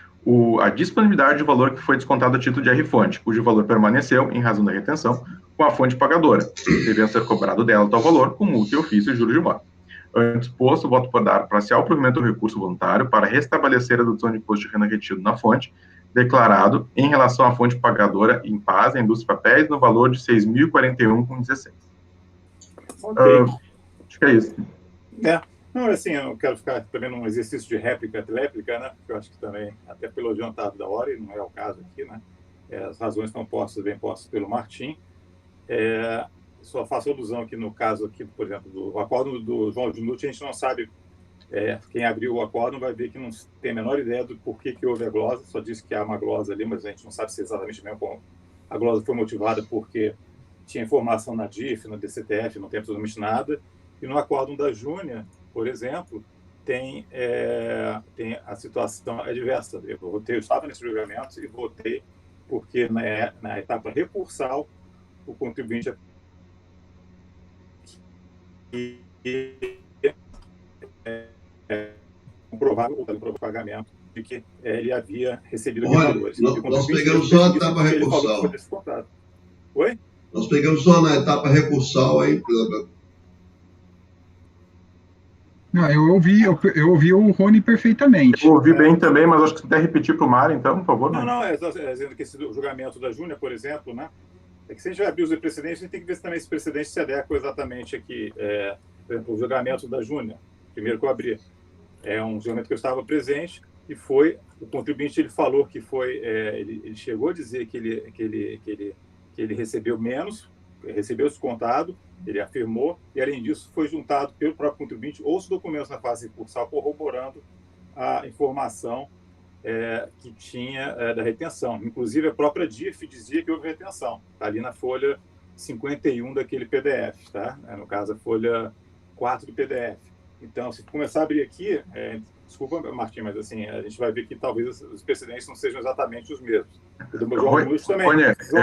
Speaker 5: a disponibilidade do valor que foi descontado a título de IR-fonte, cujo valor permaneceu, em razão da retenção, com a fonte pagadora, devendo ser cobrado dela tal valor, com multa e ofício e juros de modo. Antes posto, voto por dar parcial provimento do recurso voluntário para restabelecer a dedução de imposto de renda retido na fonte, declarado em relação à fonte pagadora em paz, a indústria de papéis, no valor de R$ 6.041,16. Acho que é isso.
Speaker 2: Não, assim, eu não quero ficar também num exercício de réplica, né? Porque eu acho que também, até pelo adiantado da hora, e não é o caso aqui, né? As razões estão bem postas pelo Martim. Só faço alusão aqui no caso aqui, por exemplo, do acórdão do João Dinucci, a gente não sabe, quem abriu o acórdão vai ver que não tem a menor ideia do porquê que houve a glosa, só diz que há uma glosa ali, mas a gente não sabe se exatamente mesmo como a glosa foi motivada porque tinha informação na DIF, na DCTF, não tem absolutamente nada. E no acórdão da Júnia, por exemplo, tem a situação adversa. Eu estava nesse julgamento e votei porque na etapa recursal o contribuinte comprovável o pagamento de que ele havia recebido valores.
Speaker 4: Nós pegamos só a etapa recursal.
Speaker 2: Oi?
Speaker 4: Nós pegamos só na etapa recursal aí.
Speaker 9: Não, eu ouvi o Rony perfeitamente.
Speaker 5: Eu ouvi bem também, mas acho que você deve repetir para o Mário, então, por favor.
Speaker 2: Não, dizendo que esse julgamento da Júnia, por exemplo, né? É que se a gente vai abrir os precedentes, a gente tem que ver se também esse precedente se adequa exatamente aqui. Por exemplo, o julgamento da Júnia, primeiro que eu abri, é um julgamento que eu estava presente e foi, o contribuinte ele falou que foi, ele chegou a dizer que ele recebeu menos, recebeu descontado, ele afirmou, e além disso foi juntado pelo próprio contribuinte outros documentos na fase recursal corroborando a informação que tinha da retenção. Inclusive, a própria DIF dizia que houve retenção. Está ali na folha 51 daquele PDF, tá? No caso, a folha 4 do PDF. Então, se começar a abrir aqui, desculpa, Martim, mas assim, a gente vai ver que talvez os precedentes não sejam exatamente os mesmos.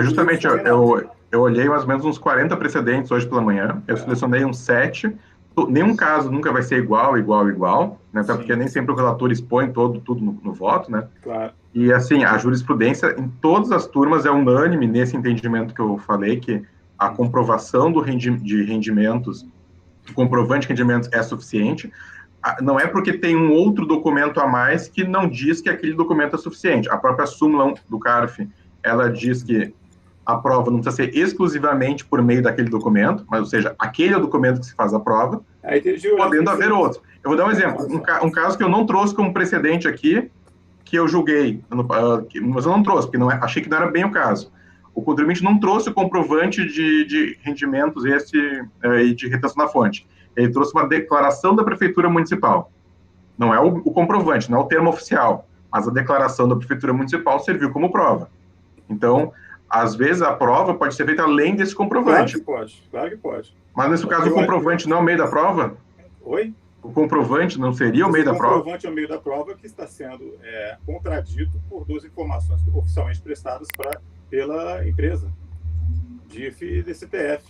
Speaker 5: Justamente, eu olhei mais ou menos uns 40 precedentes hoje pela manhã, eu selecionei uns 7, nenhum caso nunca vai ser igual, né, até porque nem sempre o relator expõe tudo no voto, né?
Speaker 2: Claro.
Speaker 5: E assim, a jurisprudência em todas as turmas é unânime nesse entendimento que eu falei, que a comprovação de rendimentos, o comprovante de rendimentos é suficiente. Não é porque tem um outro documento a mais que não diz que aquele documento é suficiente. A própria súmula do CARF, ela diz que a prova não precisa ser exclusivamente por meio daquele documento, mas, ou seja, aquele é o documento que se faz a prova, podendo haver outros. Eu vou dar um exemplo. Um caso que eu não trouxe como precedente aqui, que eu julguei, mas eu não trouxe, porque achei que não era bem o caso. O contribuinte não trouxe o comprovante de rendimentos e de retenção na fonte. Ele trouxe uma declaração da Prefeitura Municipal. Não é o comprovante, não é o termo oficial, mas a declaração da Prefeitura Municipal serviu como prova. Então, às vezes, a prova pode ser feita além desse comprovante.
Speaker 2: Claro que pode.
Speaker 5: Mas, nesse caso, o comprovante não é o meio da prova?
Speaker 2: Oi?
Speaker 5: O comprovante não seria o meio da prova?
Speaker 2: O comprovante é o meio da prova que está sendo contradito por duas informações oficialmente prestadas pela empresa, DIF e DCTF.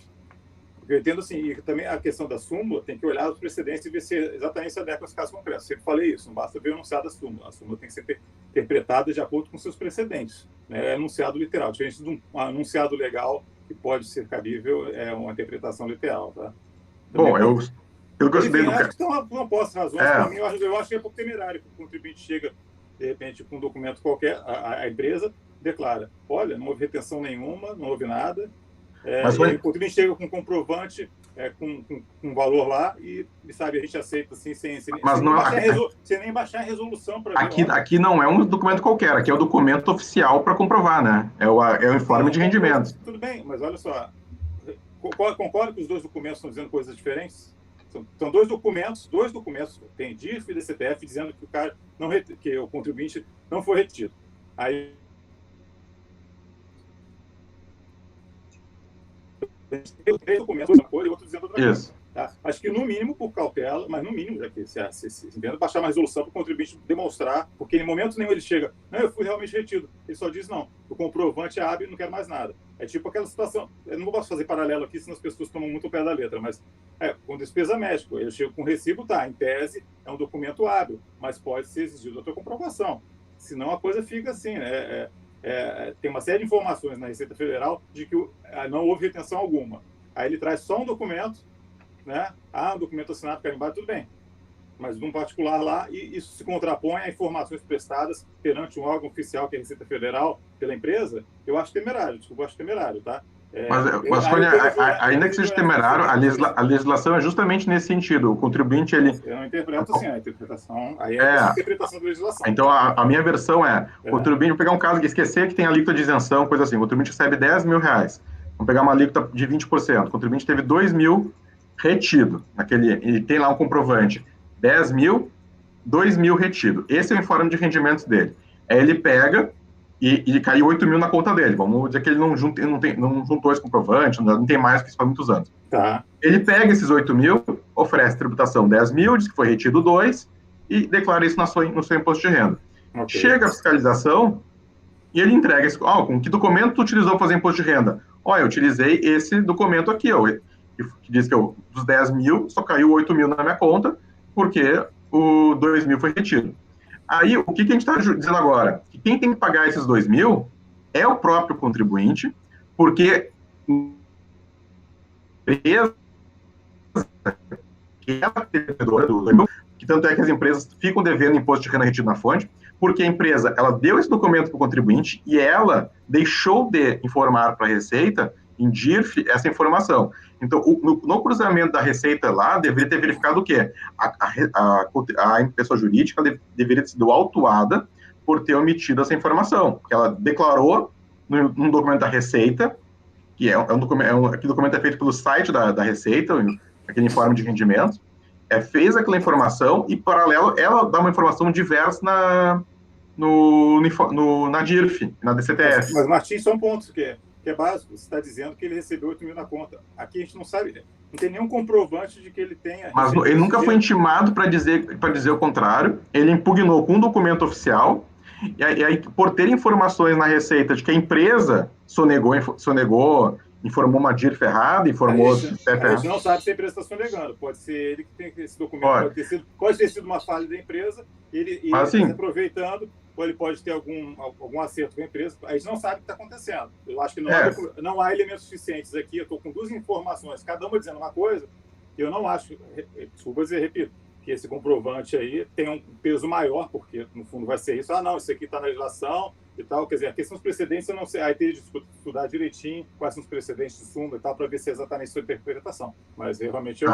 Speaker 2: Eu entendo assim, e também a questão da súmula tem que olhar os precedentes e ver se exatamente se adequa aos casos concretos. Sempre falei isso, não basta ver o enunciado da súmula. A súmula tem que ser interpretada de acordo com seus precedentes. Né? É enunciado literal, diferente de um enunciado legal que pode ser cabível, é uma interpretação literal. Tá?
Speaker 5: Bom, eu gostei do
Speaker 2: acho que são uma posse razões. Para mim, eu acho que é pouco temerário que o contribuinte chega, de repente, com um documento qualquer, a empresa declara, olha, não houve retenção nenhuma, não houve nada, mas o contribuinte chega com um comprovante, com valor lá, e sabe, a gente aceita assim, sem nem baixar a resolução para ver.
Speaker 5: Aqui não é um documento qualquer, aqui é o documento oficial para comprovar, né? É o informe de rendimento.
Speaker 2: Tudo bem, mas olha só, concorda que os dois documentos estão dizendo coisas diferentes? São dois documentos, tem DIRF e DCTF, dizendo que que o contribuinte não foi retido. Aí tem três documentos, uma coisa e outro dizendo outra coisa. Tá? Acho que, no mínimo, por cautela, mas no mínimo, já que se entenda, baixar uma resolução para o contribuinte demonstrar, porque em momento nenhum ele chega, não, eu fui realmente retido. Ele só diz, não, o comprovante é hábil e não quero mais nada. É tipo aquela situação, eu não posso fazer paralelo aqui, senão as pessoas tomam muito o pé da letra, mas com despesa médica, ele chega com recibo, tá, em tese, é um documento hábil, mas pode ser exigido a tua comprovação. Senão a coisa fica assim, né? Tem uma série de informações na Receita Federal de que não houve retenção alguma. Aí ele traz só um documento, né? Um documento assinado, carimbado, tudo bem. Mas de um particular lá, e isso se contrapõe a informações prestadas perante um órgão oficial, que é a Receita Federal, pela empresa, eu acho temerário, tá?
Speaker 5: Mas ainda que seja temerário, a legislação é justamente nesse sentido. O contribuinte, ele...
Speaker 2: Eu não interpreto assim, a interpretação... Aí é a interpretação da legislação.
Speaker 5: Então, a minha versão o contribuinte, vou pegar um caso, esquecer que tem alíquota de isenção, coisa assim, o contribuinte recebe R$10 mil. Vamos pegar uma alíquota de 20%. O contribuinte teve 2 mil retido. Ele tem lá um comprovante. 10 mil, 2 mil retido. Esse é o informe de rendimentos dele. Aí ele pega... E caiu 8 mil na conta dele. Vamos dizer que ele não juntou esse comprovante, não tem mais que isso há muitos anos.
Speaker 2: Tá.
Speaker 5: Ele pega esses 8 mil, oferece tributação 10 mil, diz que foi retido 2 e declara isso no seu imposto de renda. Okay. Chega a fiscalização e ele entrega esse... com que documento tu utilizou para fazer imposto de renda? Eu utilizei esse documento aqui, que diz que dos 10 mil só caiu 8 mil na minha conta porque o 2 mil foi retido. Aí, o que a gente está dizendo agora? Que quem tem que pagar esses 2 mil é o próprio contribuinte, porque a empresa que é a devedora do 2 mil, que tanto é que as empresas ficam devendo imposto de renda retido na fonte, porque a empresa ela deu esse documento para o contribuinte e ela deixou de informar para a Receita, em DIRF, essa informação. Então, no cruzamento da Receita lá, deveria ter verificado o quê? A pessoa jurídica deveria ter sido autuada por ter omitido essa informação, porque ela declarou num documento da Receita, que aquele documento é feito pelo site da Receita, aquele informe de rendimentos, fez aquela informação e, paralelo, ela dá uma informação diversa na DIRF, na DCTF.
Speaker 2: Mas Martins, só um ponto que é básico. Você está dizendo que ele recebeu 8 mil na conta. Aqui a gente não sabe, não tem nenhum comprovante de que ele tenha...
Speaker 5: Mas ele nunca foi intimado para dizer o contrário. Ele impugnou com um documento oficial, e aí, por ter informações na Receita de que a empresa sonegou, informou uma DIRF errada, informou...
Speaker 2: A gente não sabe se a empresa está sonegando. Pode ser ele que tem esse documento, pode ter sido uma falha da empresa, ele está aproveitando, ou ele pode ter algum acerto com a empresa. A gente não sabe o que está acontecendo. Eu acho que não há elementos suficientes aqui. Eu estou com duas informações, cada uma dizendo uma coisa, e eu não acho, desculpa dizer, repito, que esse comprovante aí tem um peso maior, porque no fundo vai ser isso. Não, isso aqui está na legislação e tal. Quer dizer, a questão dos precedentes, eu não sei. Aí teria de estudar direitinho quais são os precedentes de súmula e tal, para ver se é exatamente sua interpretação. Mas realmente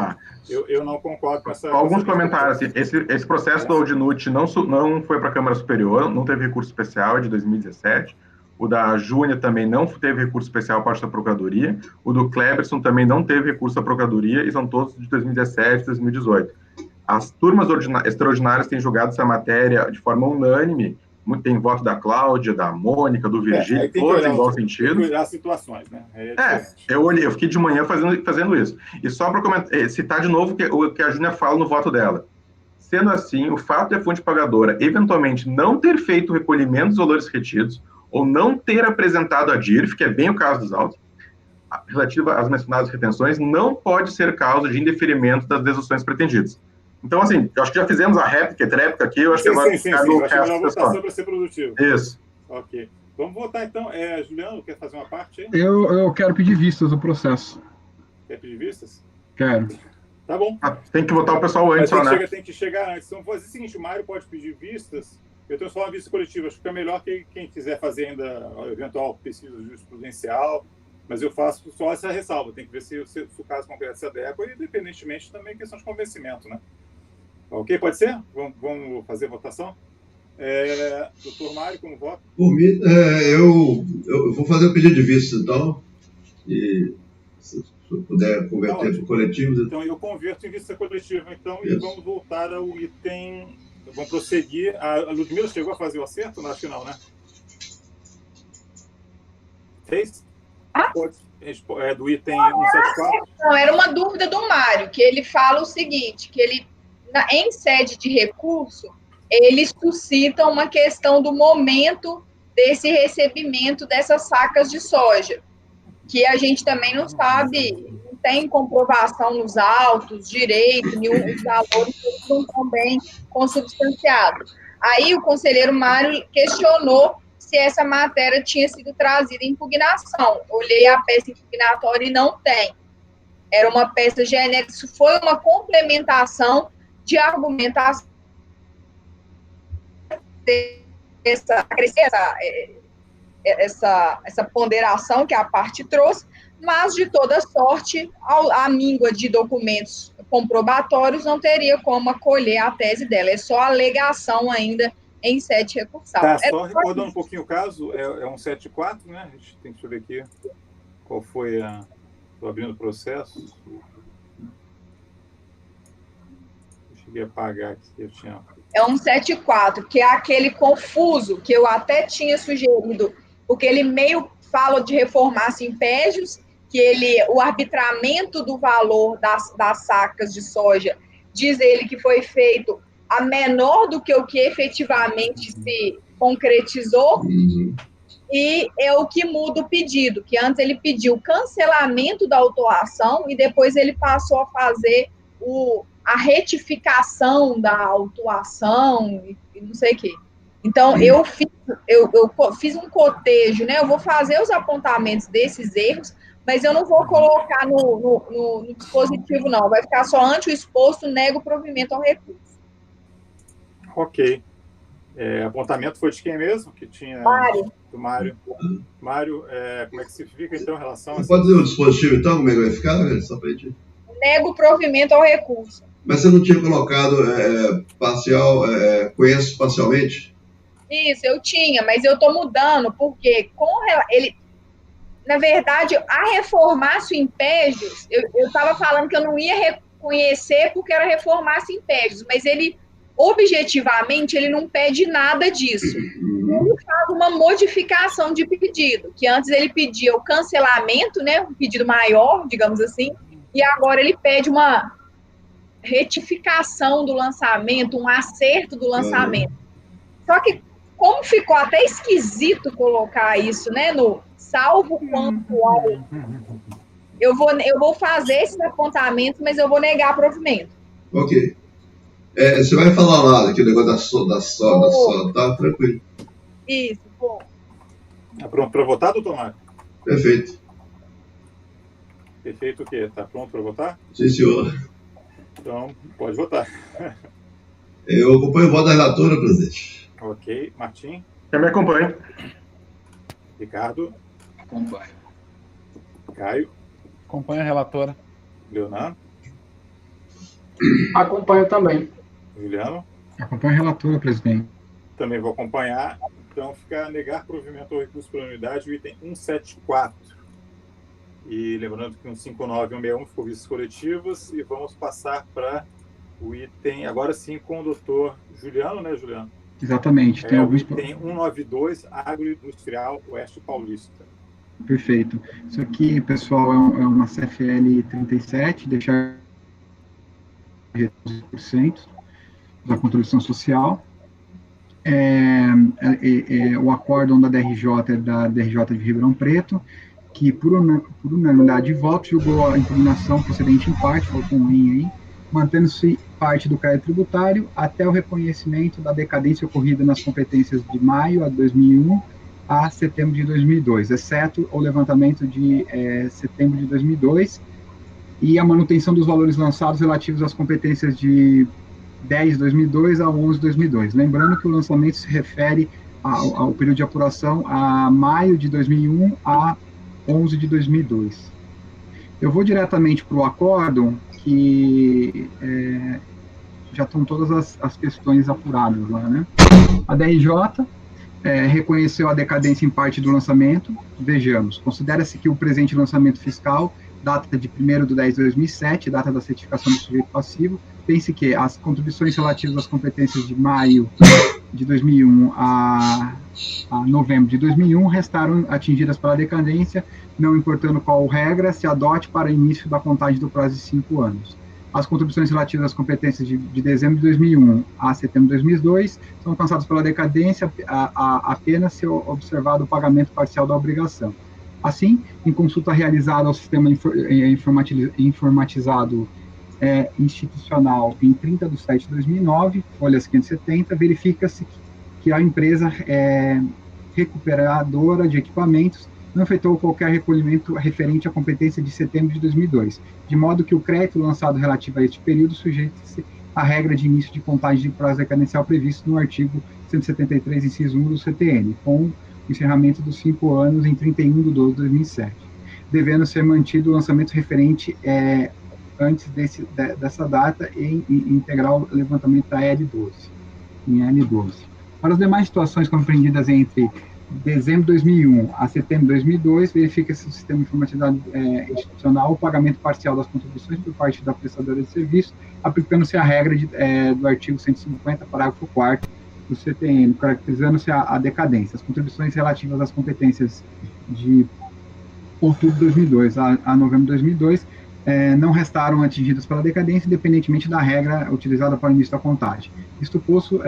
Speaker 2: eu não concordo com essa...
Speaker 5: Alguns comentários. Esse processo do Aldinut não foi para a Câmara Superior, não teve recurso especial, é de 2017. O da Júnior também não teve recurso especial parte da Procuradoria. O do Cleberson também não teve recurso da Procuradoria, e são todos de 2017 e 2018. As turmas extraordinárias têm julgado essa matéria de forma unânime. Tem voto da Cláudia, da Mônica, do Virgílio, todos em igual sentido.
Speaker 2: Tem que olhar as situações, né?
Speaker 5: Eu fiquei de manhã fazendo isso. E só para citar de novo o que a Júnia fala no voto dela. Sendo assim, o fato de a fonte pagadora eventualmente não ter feito o recolhimento dos valores retidos ou não ter apresentado a DIRF, que é bem o caso dos autos, relativa às mencionadas retenções não pode ser causa de indeferimento das deduções pretendidas. Então, assim, eu acho que já fizemos a réplica e tréplica aqui, eu acho que agora...
Speaker 2: Sim. Eu acho melhor votação para ser produtivo.
Speaker 5: Isso.
Speaker 2: Ok. Vamos votar, então. Juliano, quer fazer uma parte aí?
Speaker 9: Eu quero pedir vistas do processo.
Speaker 2: Quer pedir vistas?
Speaker 9: Quero.
Speaker 2: Tá bom.
Speaker 5: Tem que votar o pessoal antes, só, né?
Speaker 2: Tem que chegar antes. Então, vamos fazer o seguinte, o Mário pode pedir vistas. Eu tenho só uma vista coletiva. Acho que é melhor que quem quiser fazer ainda eventual pesquisa jurisprudencial, mas eu faço só essa ressalva. Tem que ver se o caso concreto se adequa e, independentemente, também questão de convencimento, né? Ok, pode ser? Vamos fazer a votação? Doutor Mário, como vota?
Speaker 4: Por mim, eu vou fazer o pedido de vista, então, e se eu puder converter para coletivos.
Speaker 2: Então, eu converto em vista coletiva, então, e vamos voltar ao item... Vamos prosseguir. A Ludmila chegou a fazer o acerto? Não, acho que não, né? Fez? Do item 174?
Speaker 7: Não, era uma dúvida do Mário, que ele fala o seguinte, que ele, em sede de recurso, eles suscitam uma questão do momento desse recebimento dessas sacas de soja, que a gente também não sabe, não tem comprovação nos autos, direito, nenhum os valores não estão bem consubstanciados. Aí o conselheiro Mário questionou se essa matéria tinha sido trazida em impugnação. Olhei a peça impugnatória e não tem. Era uma peça genérica, isso foi uma complementação de argumentação essa ponderação que a parte trouxe, mas, de toda sorte, a míngua de documentos comprobatórios não teria como acolher a tese dela. É só alegação ainda em sede recursal.
Speaker 2: Tá, só recordando um pouquinho o caso, é 174, né? A gente tem que ver aqui qual foi a... Estou abrindo o processo. Eu cheguei a apagar aqui, eu tinha...
Speaker 7: É 174, que é aquele confuso que eu até tinha sugerido, porque ele meio fala de reformar-se impégios, que o arbitramento do valor das sacas de soja, diz ele que foi feito a menor do que o que efetivamente se concretizou, e é o que muda o pedido, que antes ele pediu o cancelamento da autuação e depois ele passou a fazer a retificação da autuação e não sei o quê. Então, eu fiz um cotejo, né? Eu vou fazer os apontamentos desses erros, mas eu não vou colocar no dispositivo, não. Vai ficar só ante o exposto, nego o provimento ao recurso.
Speaker 2: Ok. Apontamento foi de quem mesmo? Que tinha...
Speaker 7: Mário.
Speaker 2: Do Mário. Mário, como é que se fica, então, em relação a...
Speaker 4: Pode dizer o dispositivo, então, como é que vai ficar? Só pra gente...
Speaker 7: Nego o provimento ao recurso.
Speaker 4: Mas você não tinha colocado parcial, conheço parcialmente?
Speaker 7: Isso, eu tinha, mas eu estou mudando, porque na verdade, a reformar-se impégios, eu estava falando que eu não ia reconhecer porque era reformar-se impégios, mas objetivamente, ele não pede nada disso. Ele faz uma modificação de pedido, que antes ele pedia o cancelamento, né, um pedido maior, digamos assim, e agora ele pede uma retificação do lançamento, um acerto do lançamento. Só que, como ficou até esquisito colocar isso, né, no salvo quanto ao... Eu vou fazer esses apontamentos, mas eu vou negar provimento.
Speaker 4: Ok. Você vai falar lá daquele negócio da soda, tá? Tranquilo.
Speaker 7: Isso, bom.
Speaker 2: Tá pronto para votar, doutor Mário?
Speaker 4: Perfeito.
Speaker 2: Perfeito o quê? Tá pronto para votar?
Speaker 4: Sim, senhor.
Speaker 2: Então, pode votar.
Speaker 4: Eu acompanho o voto da relatora, presidente.
Speaker 2: Ok. Martim?
Speaker 5: Eu me acompanho.
Speaker 2: Ricardo?
Speaker 6: Acompanho.
Speaker 2: Caio?
Speaker 3: Acompanha a relatora.
Speaker 2: Leonardo?
Speaker 8: Acompanho também.
Speaker 2: Juliano?
Speaker 9: Acompanha a relatora, presidente.
Speaker 2: Também vou acompanhar. Então, fica negar provimento ao recurso pela unidade, o item 174. E lembrando que 159 e 161 ficou vistas coletivas. E vamos passar para o item, agora sim, com o doutor Juliano, né, Juliano?
Speaker 9: Exatamente. Tem alguns...
Speaker 2: Tem 192, Agroindustrial Oeste Paulista.
Speaker 9: Perfeito. Isso aqui, pessoal, é uma CFL 37, deixar 12% da contribuição social. O acórdão da DRJ é da DRJ de Ribeirão Preto, que, por unanimidade de votos, julgou a impugnação procedente em parte, faltou um em aí, mantendo-se parte do crédito tributário até o reconhecimento da decadência ocorrida nas competências de maio de 2001 a setembro de 2002, exceto o levantamento de setembro de 2002 e a manutenção dos valores lançados relativos às competências de 10 de 2002 a 11 de 2002. Lembrando que o lançamento se refere ao período de apuração a maio de 2001 a 11 de 2002. Eu vou diretamente para o acórdão, que já estão todas as questões apuradas lá, né? A DRJ reconheceu a decadência em parte do lançamento. Vejamos, considera-se que o presente lançamento fiscal data de 1º de 10 de 2007, data da certificação do sujeito passivo. Pense que as contribuições relativas às competências de maio de 2001 a novembro de 2001 restaram atingidas pela decadência, não importando qual regra se adote para início da contagem do prazo de 5 anos. As contribuições relativas às competências de dezembro de 2001 a setembro de 2002 são alcançadas pela decadência apenas se observado o pagamento parcial da obrigação. Assim, em consulta realizada ao sistema informatizado institucional em 30 de 7 de 2009, folhas 570, verifica-se que a empresa recuperadora de equipamentos não efetuou qualquer recolhimento referente à competência de setembro de 2002, de modo que o crédito lançado relativo a este período sujeita-se à regra de início de contagem de prazo decadencial previsto no artigo 173, inciso 1 do CTN, com encerramento dos 5 anos em 31 de 12 de 2007, devendo ser mantido o lançamento referente antes dessa data e integrar o levantamento da L12, em L12. Para as demais situações compreendidas entre dezembro de 2001 a setembro de 2002, verifica-se o sistema informatizado institucional o pagamento parcial das contribuições por parte da prestadora de serviço, aplicando-se a regra do artigo 150, parágrafo 4º do CTN, caracterizando-se a decadência. As contribuições relativas às competências de outubro de 2002 a novembro de 2002 não restaram atingidas pela decadência, independentemente da regra utilizada para o início da contagem. Isto posto,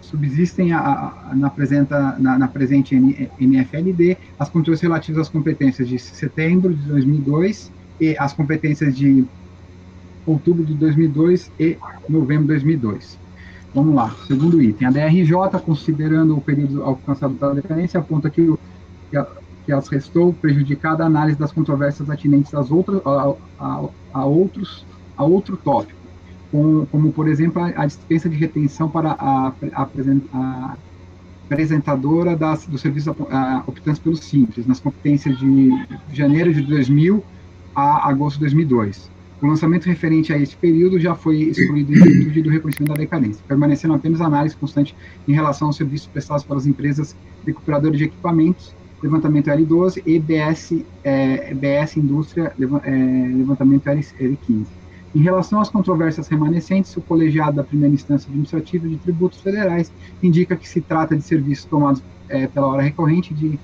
Speaker 9: subsistem na presente NFLD as contribuições relativas às competências de setembro de 2002 e as competências de outubro de 2002 e novembro de 2002. Vamos lá, segundo item. A DRJ, considerando o período alcançado pela decadência, aponta que as restou prejudicada a análise das controvérsias atinentes a outro tópico, como, por exemplo, a dispensa de retenção para a apresentadora dos serviços optantes pelo Simples, nas competências de janeiro de 2000 a agosto de 2002. O lançamento referente a este período já foi excluído em virtude do reconhecimento da decadência, permanecendo apenas análise constante em relação aos serviços prestados pelas empresas recuperadoras de equipamentos, levantamento L12 e BS Indústria, levantamento L15. Em relação às controvérsias remanescentes, o colegiado da primeira instância administrativa de tributos federais indica que se trata de serviços tomados pela hora recorrente de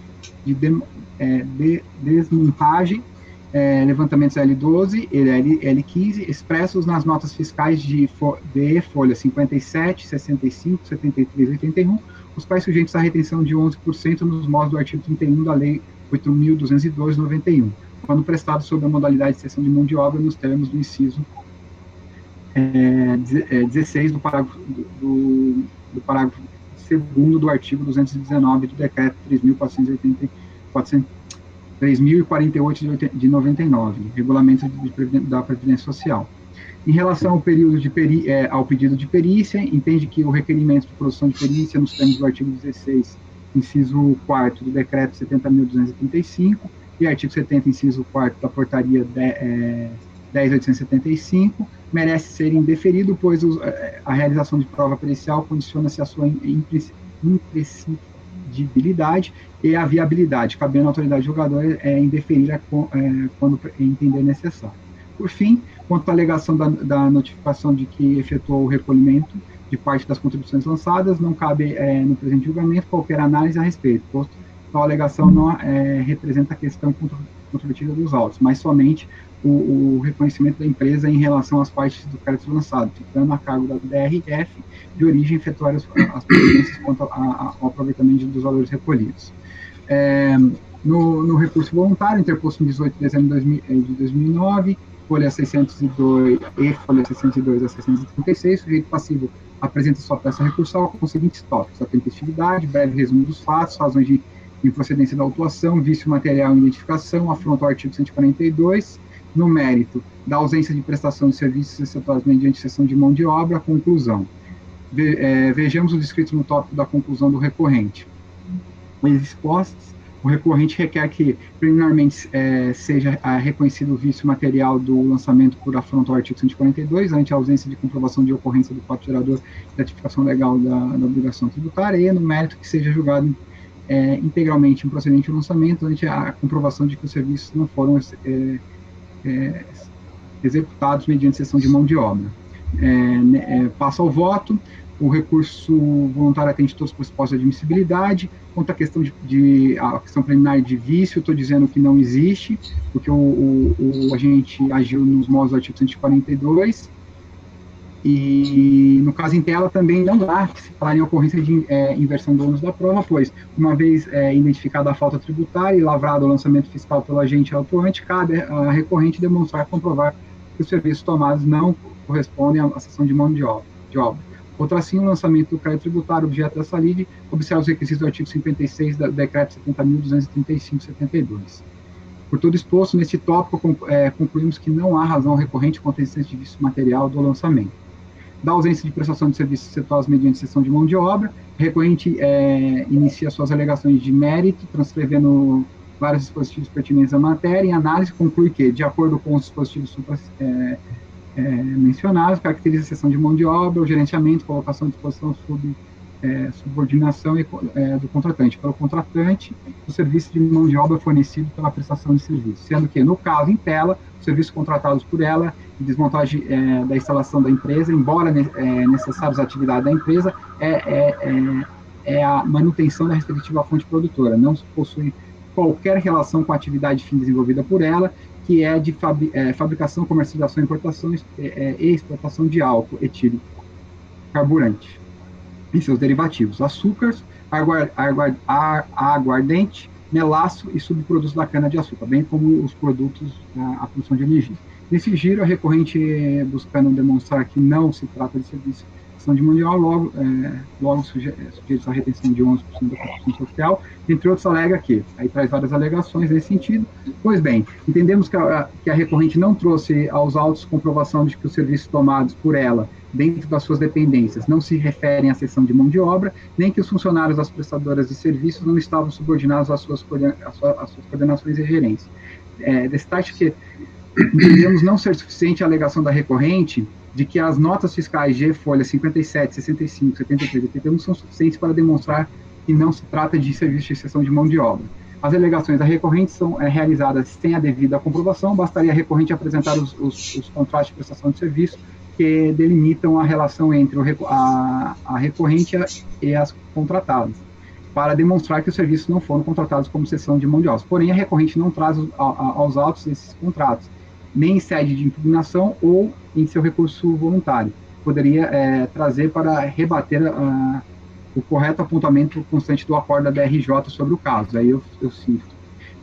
Speaker 9: desmontagem, levantamentos L12 e L15, expressos nas notas fiscais de folha 57, 65, 73 e 81, os quais sujeitos à retenção de 11% nos moldes do artigo 31 da Lei 8.202/91, quando prestado sob a modalidade de cessão de mão de obra nos termos do inciso 16 do parágrafo 2º do artigo 219 do decreto 3.048 de 99, regulamento da Previdência Social. Em relação ao período ao pedido de perícia, entende que o requerimento de produção de perícia nos termos do artigo 16, inciso 4º do decreto 70.235 e artigo 70, inciso 4º da portaria 10.875, merece ser indeferido, pois a realização de prova pericial condiciona-se à sua imprescindibilidade e à viabilidade, cabendo à autoridade julgadora indeferir quando entender necessário. Por fim, quanto à alegação da notificação de que efetuou o recolhimento de parte das contribuições lançadas, não cabe no presente julgamento qualquer análise a respeito, posto que a alegação não representa a questão controvertida dos autos, mas somente o reconhecimento da empresa em relação às partes do crédito lançado, ficando a cargo da DRF de origem efetuar as providências quanto ao aproveitamento dos valores recolhidos. No recurso voluntário, interposto em 18 de dezembro de 2009, folha 602 e folha 602 a 636, o sujeito passivo apresenta sua peça recursal com os seguintes tópicos: a tempestividade, breve resumo dos fatos, razões de improcedência da autuação, vício material e identificação, afronta ao artigo 142, no mérito da ausência de prestação de serviços excetuados mediante cessão de mão de obra, conclusão. Vejamos o descrito no tópico da conclusão do recorrente. Expostos, o recorrente requer que, preliminarmente, seja reconhecido o vício material do lançamento por afronta ao artigo 142, ante a ausência de comprovação de ocorrência do fato gerador da tipificação legal da obrigação tributária, e, no mérito, que seja julgado integralmente improcedente o lançamento, ante a comprovação de que os serviços não foram executados mediante cessão de mão de obra. Passa ao voto. O recurso voluntário atende todos os pressupostos de admissibilidade. Quanto à questão a questão preliminar de vício, eu estou dizendo que não existe, porque o agente agiu nos moldes do artigo 142. E, no caso em tela, também não dá que se falar em ocorrência de inversão do ônus da prova, pois, uma vez identificada a falta tributária e lavrado o lançamento fiscal pelo agente autuante, cabe a recorrente demonstrar e comprovar que os serviços tomados não correspondem à cessão de mão de obra. Outra assim, o lançamento do crédito tributário, objeto dessa lide, observa os requisitos do artigo 56 do decreto 70.235/72. Por tudo exposto, neste tópico, concluímos que não há razão recorrente contra a existência de vício material do lançamento. Da ausência de prestação de serviços excetuados mediante cessão de mão de obra, o recorrente inicia suas alegações de mérito, transcrevendo vários dispositivos pertinentes à matéria. Em análise, conclui que, de acordo com os dispositivos mencionados, caracteriza a cessão de mão de obra, o gerenciamento, colocação à disposição subordinação do contratante. Para o contratante, o serviço de mão de obra fornecido pela prestação de serviço, sendo que, no caso em tela, os serviços contratados por ela e desmontagem da instalação da empresa, embora necessários à atividade da empresa, é a manutenção da respectiva fonte produtora, não possui qualquer relação com a atividade de fim desenvolvida por ela, que é de fabricação, comercialização, importação e exportação de álcool etílico, carburante e seus derivativos, açúcares, aguardente, melaço e subprodutos da cana-de-açúcar, bem como os produtos da produção de energia. Nesse giro, a recorrente, buscando demonstrar que não se trata de serviço de mão de obra, logo sujeitos à retenção de 11% da contribuição social, entre outros, alega que, aí traz várias alegações nesse sentido. Pois bem, entendemos que a recorrente não trouxe aos autos comprovação de que os serviços tomados por ela, dentro das suas dependências, não se referem à cessão de mão de obra, nem que os funcionários das prestadoras de serviços não estavam subordinados às suas coordenações e gerência. Destaque que entendemos não ser suficiente a alegação da recorrente de que as notas fiscais de folha 57, 65, 73 e 81 são suficientes para demonstrar que não se trata de serviço de cessão de mão de obra. As alegações da recorrente são realizadas sem a devida comprovação, bastaria a recorrente apresentar os contratos de prestação de serviço que delimitam a relação entre a recorrente e as contratadas, para demonstrar que os serviços não foram contratados como cessão de mão de obra. Porém, a recorrente não traz aos autos esses contratos, nem em sede de impugnação ou em seu recurso voluntário. Poderia trazer para rebater o correto apontamento constante do acordo da DRJ sobre o caso. Aí eu cito.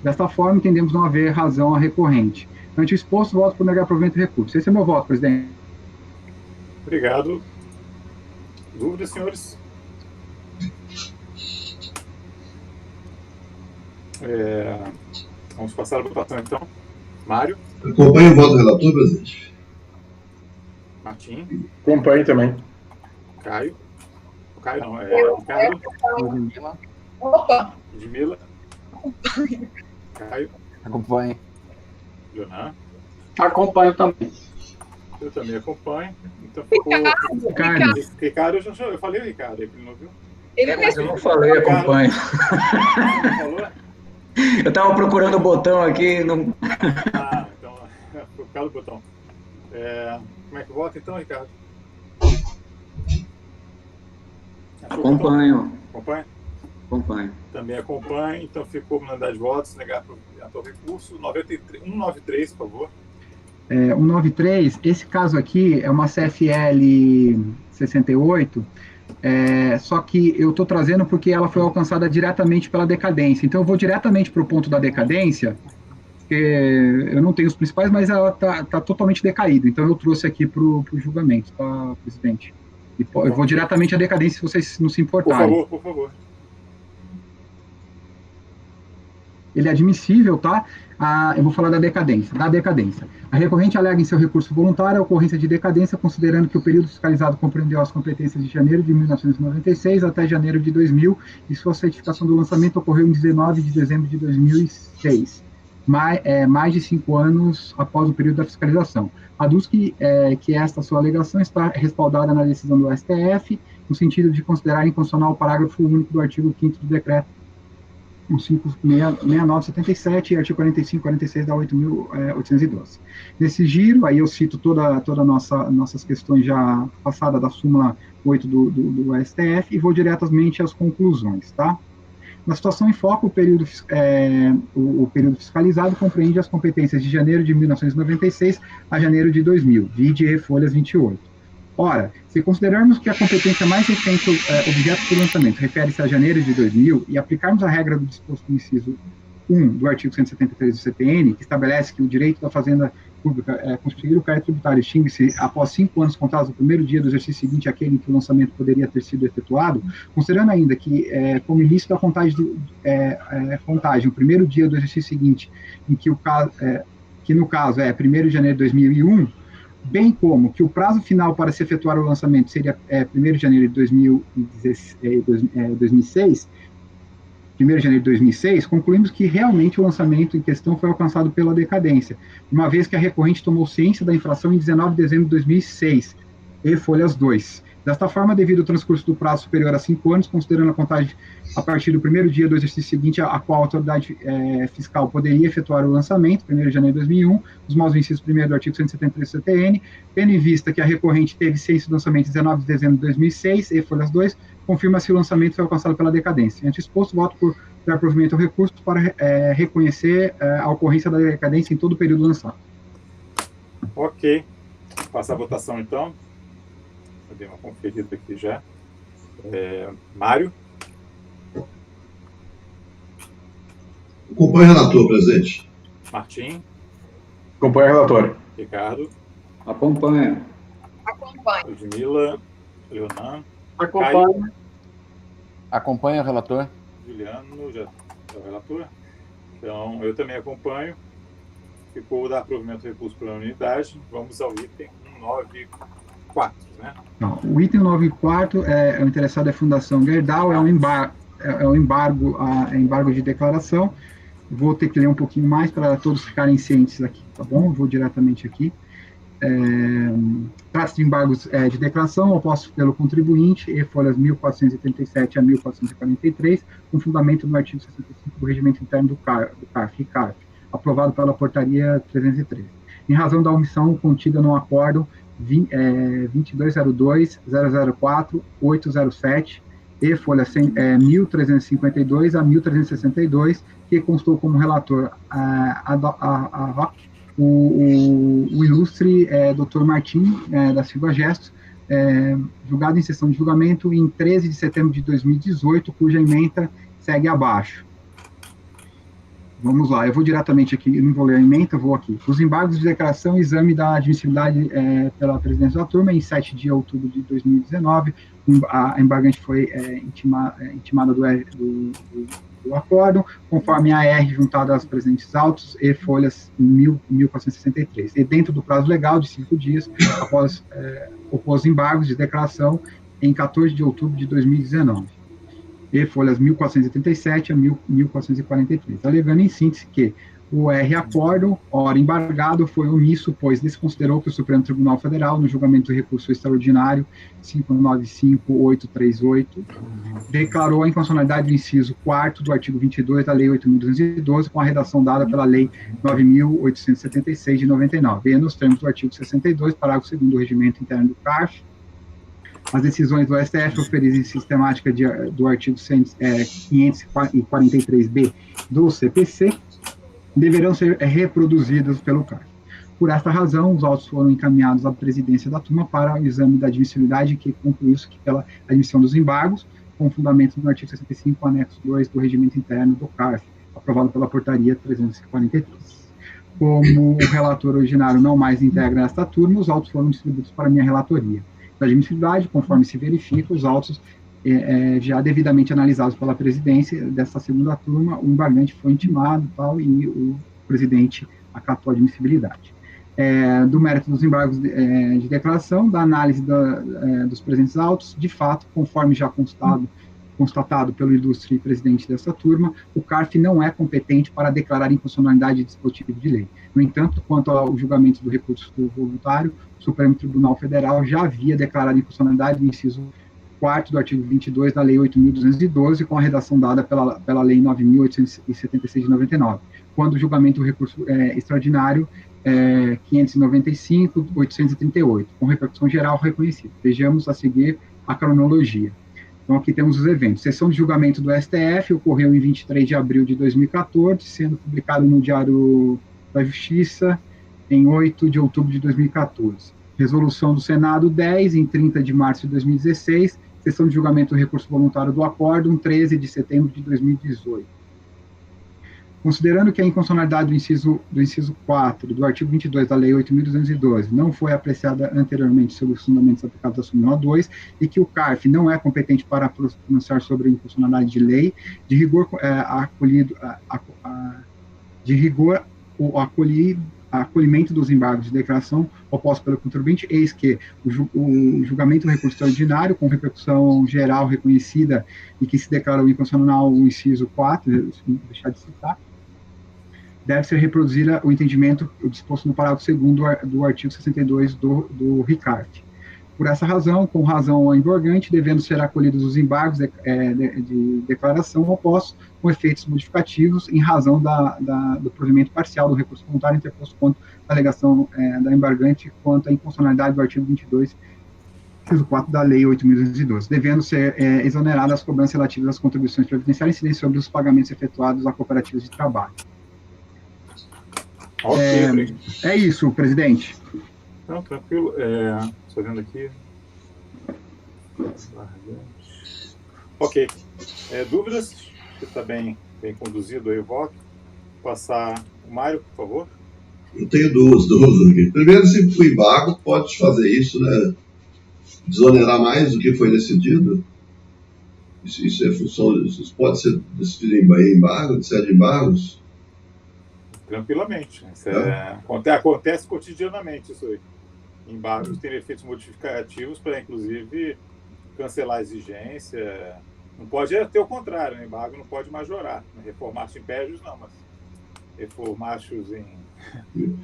Speaker 9: Desta forma, entendemos não haver razão à recorrente. Ante o exposto, voto por negar provimento do recurso. Esse é meu voto, presidente.
Speaker 2: Obrigado. Dúvidas, senhores? Vamos passar a votação, então. Mário?
Speaker 4: Acompanhe o voto do relator, presidente.
Speaker 2: Martim?
Speaker 5: Acompanhe também.
Speaker 2: Caio? Caio não, Ricardo?
Speaker 3: Ludmila.
Speaker 7: Opa!
Speaker 2: Ludmila? Caio?
Speaker 3: Acompanhe.
Speaker 2: Leonan?
Speaker 8: Acompanho também.
Speaker 2: Eu também acompanho. Então ficou... Ricardo, eu falei o Ricardo, ele não viu?
Speaker 6: Mas eu não falei, acompanho.
Speaker 2: Não falou?
Speaker 6: Eu estava procurando o botão aqui. Não...
Speaker 2: Então, foi por causa do botão. Como é que vota então, Ricardo?
Speaker 6: Acompanho.
Speaker 2: Acompanha?
Speaker 6: Acompanho.
Speaker 2: Também acompanho, então ficou unanimidade de votos, negar o recurso. 193, por favor.
Speaker 9: 193, esse caso aqui é uma CFL 68, Só que eu estou trazendo porque ela foi alcançada diretamente pela decadência. Então, eu vou diretamente para o ponto da decadência, porque eu não tenho os principais, mas ela está totalmente decaída. Então, eu trouxe aqui para o julgamento, tá, presidente? Eu vou diretamente à decadência, se vocês não se importarem.
Speaker 2: Por favor.
Speaker 9: Ele é admissível, tá? Eu vou falar da decadência. A recorrente alega em seu recurso voluntário a ocorrência de decadência, considerando que o período fiscalizado compreendeu as competências de janeiro de 1996 até janeiro de 2000, e sua certificação do lançamento ocorreu em 19 de dezembro de 2006, mais de 5 anos após o período da fiscalização. Aduz que esta sua alegação está respaldada na decisão do STF, no sentido de considerar inconstitucional o parágrafo único do artigo 5º do decreto 1569/77 e artigo 45 e 46 da 8.812. Nesse giro, aí eu cito todas nossas questões já passadas da súmula 8 do STF e vou diretamente às conclusões, tá? Na situação em foco, o período fiscalizado compreende as competências de janeiro de 1996 a janeiro de 2000, vide folhas 28. Ora, se considerarmos que a competência mais recente objeto do lançamento refere-se a janeiro de 2000 e aplicarmos a regra do disposto no inciso 1 do artigo 173 do CPN, que estabelece que o direito da Fazenda Pública é constituir o crédito tributário extingue-se após 5 anos contados do primeiro dia do exercício seguinte àquele em que o lançamento poderia ter sido efetuado, considerando ainda que, como início da contagem, o primeiro dia do exercício seguinte, em que no caso é 1º de janeiro de 2001, bem como que o prazo final para se efetuar o lançamento seria 1º de janeiro de 2006, 1º de janeiro de 2006, concluímos que realmente o lançamento em questão foi alcançado pela decadência, uma vez que a recorrente tomou ciência da infração em 19 de dezembro de 2006, e folhas 2. Desta forma, devido ao transcurso do prazo superior a 5 anos, considerando a contagem a partir do primeiro dia do exercício seguinte a qual a autoridade fiscal poderia efetuar o lançamento, 1º de janeiro de 2001, os moldes do inciso 1º do artigo 173 do CTN, tendo em vista que a recorrente teve ciência do lançamento em 19 de dezembro de 2006, e folhas 2, confirma-se o lançamento foi alcançado pela decadência. Ante exposto, voto por dar provimento ao recurso para reconhecer a ocorrência da decadência em todo o período lançado.
Speaker 2: Ok. Passar a votação, então. Eu dei uma conferida aqui já. Mário?
Speaker 4: Acompanhe o relator, presidente.
Speaker 2: Martim?
Speaker 5: Acompanha o relator.
Speaker 2: Ricardo?
Speaker 6: Acompanha.
Speaker 2: Ludmila? Leonan?
Speaker 8: Acompanha.
Speaker 3: Acompanha o relator.
Speaker 2: Juliano, já é o relator. Então, eu também acompanho. Ficou dar provimento ao recurso pela unanimidade. Vamos ao item 194, né?
Speaker 9: Não, o item 194, o interessado é a Fundação Gerdau, é um embargo de declaração. Vou ter que ler um pouquinho mais para todos ficarem cientes aqui, tá bom? Vou diretamente aqui. Trata-se de embargos de declaração opostos pelo contribuinte, e folhas 1437 a 1443, com fundamento no artigo 65 do Regimento Interno do CARF, aprovado pela Portaria 313. Em razão da omissão contida no acordo 2202.004.807 e folha 1352 a 1362, que constou como relator o ilustre Dr. Martim da Silva Gestos, julgado em sessão de julgamento em 13 de setembro de 2018, cuja ementa segue abaixo. Vamos lá, eu vou diretamente aqui, não vou ler a ementa, vou aqui. Os embargos de declaração e exame da admissibilidade pela presidência da turma em 7 de outubro de 2019, a embargante foi intimada do acórdão, conforme a AR juntada aos presentes autos e folhas 1463. E dentro do prazo legal de 5 dias, após opor embargos de declaração em 14 de outubro de 2019. E folhas 1437 a 1443, alegando em síntese que o acórdão, ora embargado, foi omisso, pois desconsiderou que o Supremo Tribunal Federal, no julgamento do recurso extraordinário 595.838, declarou a inconstitucionalidade do inciso 4º do artigo 22 da Lei 8.212, com a redação dada pela Lei 9.876 de 99, e nos termos do artigo 62, parágrafo 2º do Regimento Interno do CARF. As decisões do STF oferidas em sistemática do artigo 543B do CPC deverão ser reproduzidas pelo CARF. Por esta razão, os autos foram encaminhados à presidência da turma para o exame da admissibilidade, que concluiu-se que pela admissão dos embargos, com fundamento no artigo 65, anexo 2 do regimento interno do CARF, aprovado pela portaria 343. Como o relator originário não mais integra esta turma, os autos foram distribuídos para minha relatoria. Da admissibilidade, conforme se verifica, os autos já devidamente analisados pela presidência desta segunda turma, o embargante foi intimado e o presidente acatou a admissibilidade. Do mérito dos embargos de declaração, da análise dos presentes autos, de fato, conforme já constatado pelo ilustre presidente dessa turma, o CARF não é competente para declarar inconstitucionalidade de dispositivo de lei. No entanto, quanto ao julgamento do recurso voluntário, o Supremo Tribunal Federal já havia declarado inconstitucionalidade do inciso 4º do artigo 22 da Lei 8.212, com a redação dada pela Lei 9.876 de 99, quando o julgamento do recurso extraordinário 595.838, com repercussão geral reconhecida. Vejamos a seguir a cronologia. Então, aqui temos os eventos. Sessão de julgamento do STF ocorreu em 23 de abril de 2014, sendo publicado no Diário da Justiça em 8 de outubro de 2014. Resolução do Senado 10, em 30 de março de 2016. Sessão de julgamento do recurso voluntário do Acórdão, 13 de setembro de 2018. Considerando que a inconstitucionalidade do inciso 4 do artigo 22 da Lei 8.212 não foi apreciada anteriormente sobre os fundamentos aplicados da súmula 2 e que o CARF não é competente para pronunciar sobre a inconstitucionalidade de lei, de rigor o acolhimento dos embargos de declaração opostos pelo contribuinte, eis que o julgamento do recurso extraordinário, com repercussão geral reconhecida e que se declarou inconstitucional o inciso 4, deixar de citar, deve ser reproduzida o entendimento disposto no parágrafo 2º do artigo 62 do RICARF. Por essa razão, com razão embargante, devendo ser acolhidos os embargos de declaração opostos com efeitos modificativos em razão do provimento parcial do recurso voluntário interposto contra a alegação da embargante quanto à inconstitucionalidade do artigo 22, inciso 4 da Lei 8.212, devendo ser exoneradas as cobranças relativas às contribuições previdenciárias incidentes sobre os pagamentos efetuados a cooperativas de trabalho. É isso, presidente.
Speaker 2: Não, tranquilo. Estou vendo aqui. Ok. Dúvidas? Está bem conduzido aí o voto. Vou passar o Mário, por favor.
Speaker 4: Eu tenho duas dúvidas aqui. Primeiro, se o embargo pode fazer isso, né? Desonerar mais do que foi decidido. Isso é função. Isso pode ser decidido em embargo, de sede de embargos.
Speaker 2: Tranquilamente. Acontece cotidianamente isso aí. Embargos têm efeitos modificativos para, inclusive, cancelar a exigência. Não pode ter o contrário, o embargo não pode majorar. Reformar impérios não, mas reformar-os em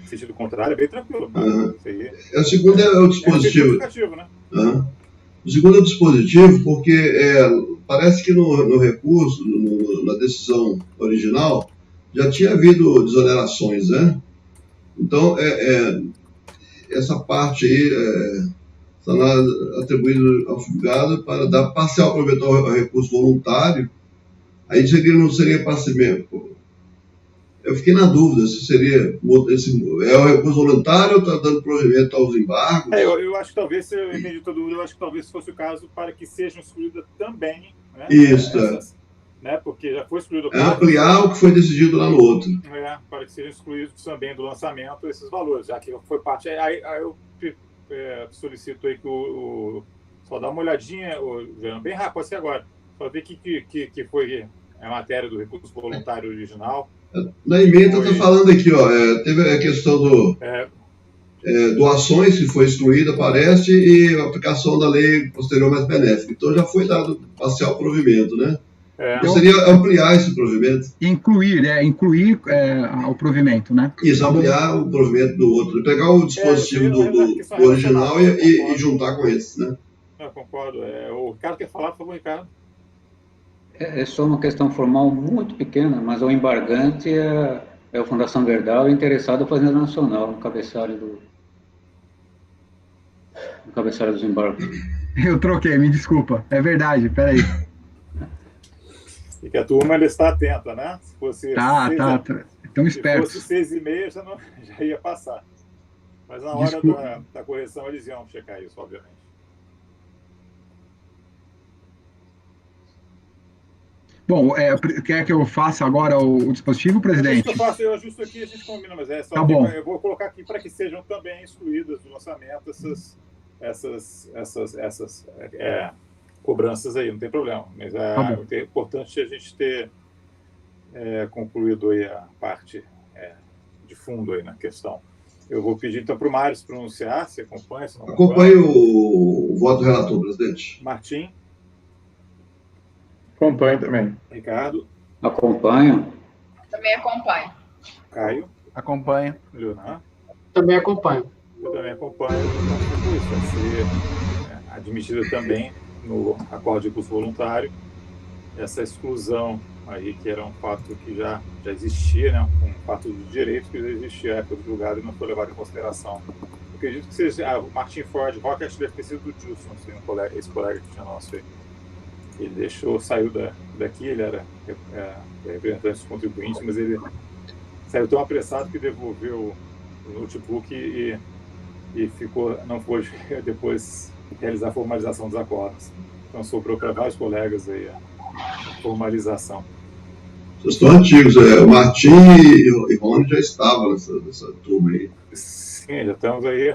Speaker 2: sentido contrário é bem tranquilo.
Speaker 4: A segunda é o dispositivo.
Speaker 2: Né?
Speaker 4: O segundo é o dispositivo, porque parece que no recurso, na decisão original, já tinha havido desonerações, né? Então, essa parte aí está atribuída ao julgado para dar parcial provimento ao recurso voluntário. Aí não seria passamento. Eu fiquei na dúvida se seria o recurso voluntário ou está dando provimento aos embargos.
Speaker 2: Eu acho que talvez, se eu entendi toda dúvida, eu acho que talvez fosse o caso para que sejam excluídas também, né?
Speaker 4: Isso,
Speaker 2: né, porque já foi excluído
Speaker 4: ampliar o que foi decidido lá no outro.
Speaker 2: Para que sejam excluídos também do lançamento esses valores, já que foi parte. Aí eu solicito aí que só dá uma olhadinha, bem rápido, pode ser agora, só ver que foi a matéria do recurso voluntário original.
Speaker 4: Na emenda está falando aqui, teve a questão doações que foi excluída, parece, e a aplicação da lei posterior mais benéfica. Então já foi dado parcial provimento, né? Então seria ampliar esse provimento.
Speaker 9: Incluir o provimento, né?
Speaker 4: Isso, ampliar o provimento do outro. Pegar o dispositivo do original e juntar com esse, né?
Speaker 2: Eu concordo. O Ricardo quer falar, por favor, Ricardo.
Speaker 6: É só uma questão formal muito pequena, mas o embargante é a Fundação Gerdau interessado em Fazenda Nacional, no cabeçalho dos embargos.
Speaker 9: Eu troquei, me desculpa. É verdade, peraí.
Speaker 2: E que a turma ainda está atenta, né? Se fosse
Speaker 9: Tá. Então esperto.
Speaker 2: Se fosse 6h30, já ia passar. Mas na hora da correção eles iam checar isso, obviamente.
Speaker 9: Bom, quer que eu faça agora o dispositivo, presidente?
Speaker 2: Eu ajusto aqui e a gente combina, mas é só
Speaker 9: tá
Speaker 2: que
Speaker 9: bom.
Speaker 2: Eu vou colocar aqui para que sejam também excluídas do lançamento essas cobranças aí, não tem problema. Mas é importante a gente ter concluído aí a parte de fundo aí na questão. Eu vou pedir então para o Mário se pronunciar, se acompanha, se não
Speaker 4: acompanha o voto do relator, presidente.
Speaker 2: Martim.
Speaker 5: Acompanho também.
Speaker 2: Ricardo.
Speaker 6: Acompanho.
Speaker 7: Também acompanho.
Speaker 2: Caio.
Speaker 3: Acompanho.
Speaker 2: Leonardo.
Speaker 8: Também acompanho.
Speaker 2: Eu também acompanho. Então, isso vai ser admitida também no acordo de custo voluntário. Essa exclusão aí, que era um fato que já existia, né? Um fato de direito que já existia à época do julgado e não foi levado em consideração. Eu acredito que seja... o Martin Ford Rocket deve ter sido do Gilson, esse colega que tinha nosso aí. Ele saiu daqui, ele era representante dos contribuintes, mas ele saiu tão apressado que devolveu o notebook e não pôde depois realizar a formalização dos acordos. Então sobrou para vários colegas aí a formalização.
Speaker 4: Vocês estão antigos, o Martim e Rony já estavam nessa turma aí.
Speaker 2: Sim, já estamos aí.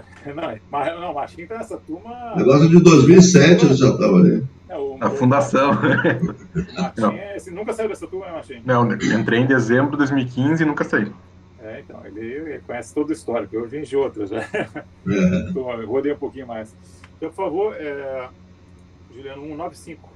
Speaker 2: Não, o Martim está nessa turma...
Speaker 4: Negócio de 2007 ele já estava ali.
Speaker 5: A fundação.
Speaker 2: Martim, nunca saiu dessa turma, né, Martim?
Speaker 5: Não, entrei em dezembro de 2015 e nunca saí.
Speaker 2: Então, ele conhece todo o histórico. Eu vim de outras já. Então, eu rodei um pouquinho mais. Então, por favor, Juliano, 195.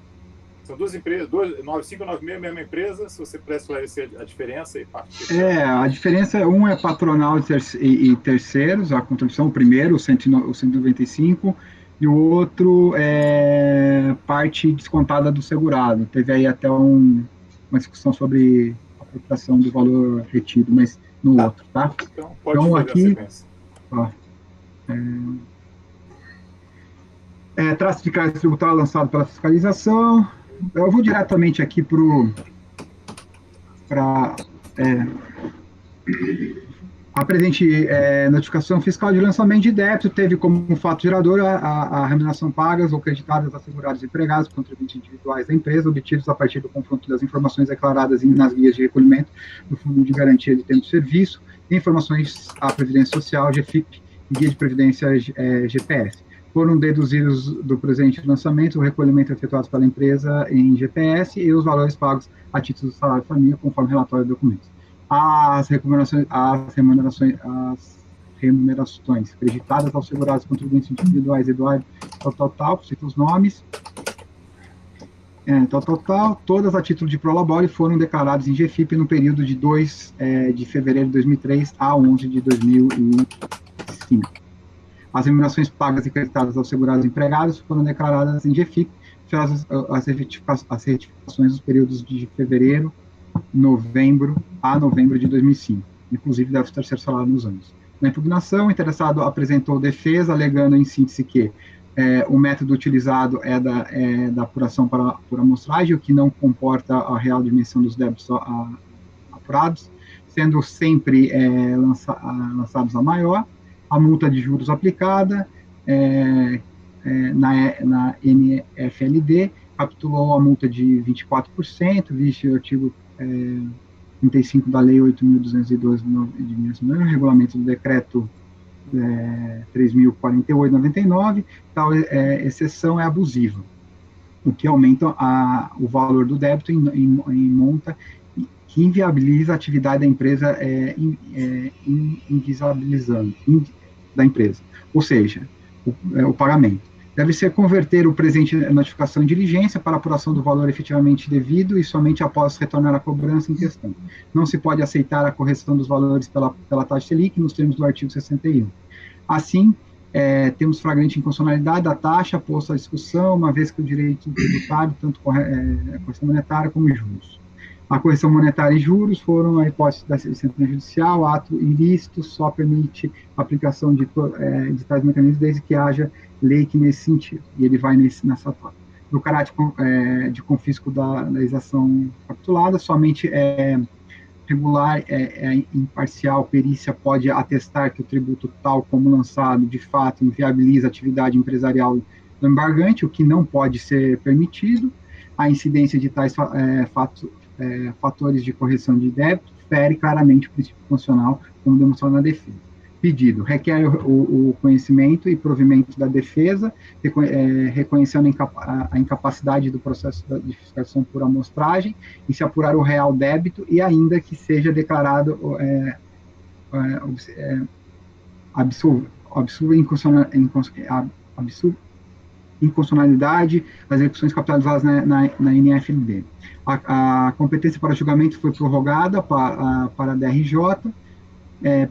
Speaker 2: São duas empresas, 95 e 96, mesma empresa. Se você puder esclarecer a diferença e parte.
Speaker 9: A diferença, um é patronal e terceiros, a contribuição, o primeiro, o 195, e o outro é parte descontada do segurado. Teve aí até uma discussão sobre a aplicação do valor retido, mas no outro, tá?
Speaker 2: Então, pode
Speaker 9: aqui, traço de crédito tributário lançado pela fiscalização. Eu vou diretamente aqui para a presente notificação fiscal de lançamento de débito teve como fato gerador a remuneração pagas ou creditadas a segurados e empregados, contribuintes individuais da empresa, obtidos a partir do confronto das informações declaradas nas guias de recolhimento do Fundo de Garantia de Tempo de Serviço, e informações à Previdência Social, GFIP, e Guia de Previdência GPS. Foram deduzidos do presente lançamento o recolhimento efetuado pela empresa em GPS e os valores pagos a título do salário família, conforme relatório de documentos. As remunerações creditadas aos segurados contribuintes individuais, Eduardo, cito os nomes, todas a título de prolabore foram declaradas em GFIP no período de 2 de fevereiro de 2003 a 11 de 2005. As remunerações pagas e creditadas aos segurados empregados foram declaradas em GFIP, as retificações dos períodos de fevereiro, novembro a novembro de 2005, inclusive deve ter sido salário nos anos. Na impugnação, o interessado apresentou defesa, alegando em síntese que o método utilizado é da apuração por amostragem, o que não comporta a real dimensão dos débitos apurados, sendo sempre lançados a maior, a multa de juros aplicada na NFLD capitulou a multa de 24%, visto o artigo 35 da Lei 8.212 de 1999, regulamento do decreto 3.048/99, tal exceção é abusiva, o que aumenta o valor do débito em monta, que inviabiliza a atividade da empresa, invisibilizando da empresa, ou seja, o pagamento. Deve-se converter o presente notificação em diligência para apuração do valor efetivamente devido e somente após retornar a cobrança em questão. Não se pode aceitar a correção dos valores pela taxa Selic nos termos do artigo 61. Assim, temos flagrante inconstitucionalidade da taxa posta à discussão, uma vez que o direito tributário, tanto correção monetária como juros. A correção monetária e juros foram a hipótese da sentença judicial, ato ilícito, só permite a aplicação de tais mecanismos desde que haja lei que nesse sentido, e ele vai nessa forma. No caráter de confisco da exação capitulada, somente regular, imparcial, perícia pode atestar que o tributo tal como lançado, de fato, inviabiliza a atividade empresarial do embargante, o que não pode ser permitido. A incidência de tais fatores de correção de débito fere claramente o princípio constitucional, como demonstrado na defesa. Pedido: requer o conhecimento e provimento da defesa, reconhecendo a incapacidade do processo de fiscalização por amostragem, e se apurar o real débito, e ainda que seja declarado inconstitucionalidade das execuções capitalizadas na NFLD. A competência para julgamento foi prorrogada para a DRJ,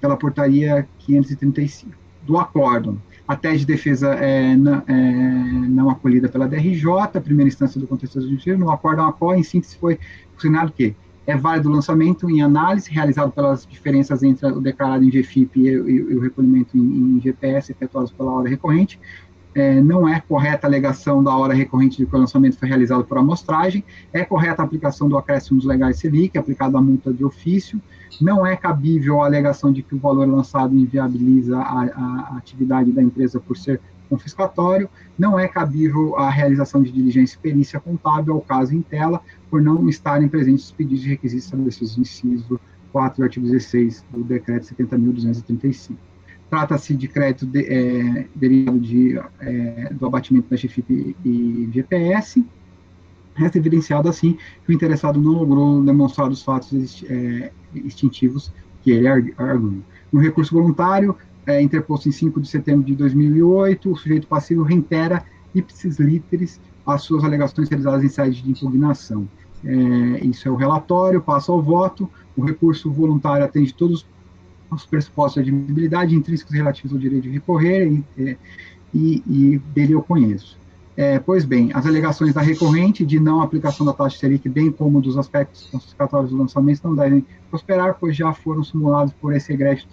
Speaker 9: pela portaria 535 do acórdão. A tese de defesa não acolhida pela DRJ, a primeira instância do contexto administrativo, no acórdão ACO, em síntese, foi consignado que é válido o lançamento em análise realizado pelas diferenças entre o declarado em GFIP e o recolhimento em GPS efetuados pela hora recorrente. Não é correta a alegação da hora recorrente de que o lançamento foi realizado por amostragem, é correta a aplicação do acréscimo dos legais Selic, aplicado à multa de ofício, não é cabível a alegação de que o valor lançado inviabiliza a atividade da empresa por ser confiscatório, não é cabível a realização de diligência e perícia contábil ao caso em tela, por não estarem presentes os pedidos de requisitos estabelecidos no inciso 4 do artigo 16 do decreto 70.235. Trata-se de crédito derivado do abatimento da GFIP e GPS. Resta evidenciado, assim, que o interessado não logrou demonstrar os fatos extintivos que ele argui. No recurso voluntário, interposto em 5 de setembro de 2008, o sujeito passivo reitera ipsis literis as suas alegações realizadas em sede de impugnação. Isso é o relatório, passo ao voto. O recurso voluntário atende todos os pressupostos de admissibilidade intrínsecos relativos ao direito de recorrer, e dele eu conheço. Pois bem, as alegações da recorrente de não aplicação da taxa Selic, bem como dos aspectos confiscatórios do lançamento, não devem prosperar, pois já foram simulados por esse egrégio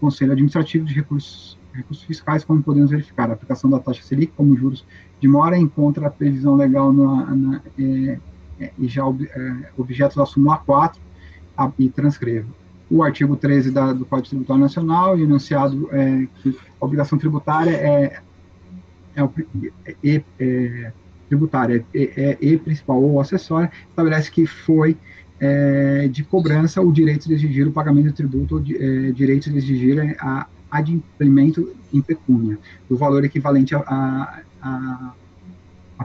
Speaker 9: Conselho Administrativo de Recursos Fiscais, como podemos verificar. A aplicação da taxa Selic como juros de mora encontra a previsão legal e já objeto da súmula 4, e transcrevo. O artigo 13 do Código Tributário Nacional, e enunciado que a obrigação tributária tributária e principal ou acessória, estabelece que foi de cobrança o direito de exigir o pagamento do tributo, ou direito de exigir a adimplemento em pecúnia, do valor equivalente à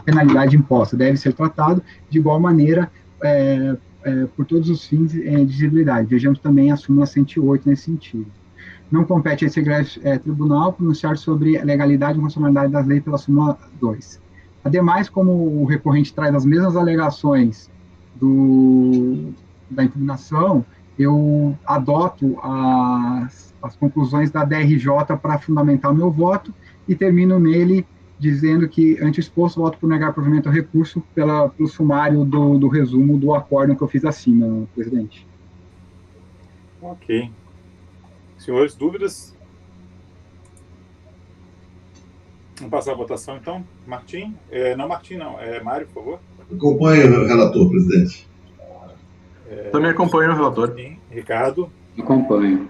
Speaker 9: penalidade imposta. Deve ser tratado de igual maneira por todos os fins de exigibilidade. Vejamos também a súmula 108 nesse sentido. Não compete a esse egrégio tribunal pronunciar sobre a legalidade e constitucionalidade das leis pela súmula 2. Ademais, como o recorrente traz as mesmas alegações da impugnação, eu adoto as conclusões da DRJ para fundamentar o meu voto, e termino nele dizendo que, ante o exposto, voto por negar provimento ao recurso pelo sumário do resumo do acórdão que eu fiz acima, presidente.
Speaker 2: Ok. Senhores, dúvidas? Vamos passar a votação, então. Martim? Martim não. Mário, por favor.
Speaker 4: Acompanhe o relator, presidente.
Speaker 5: Também acompanho o relator.
Speaker 2: Sim. Ricardo?
Speaker 6: Acompanho.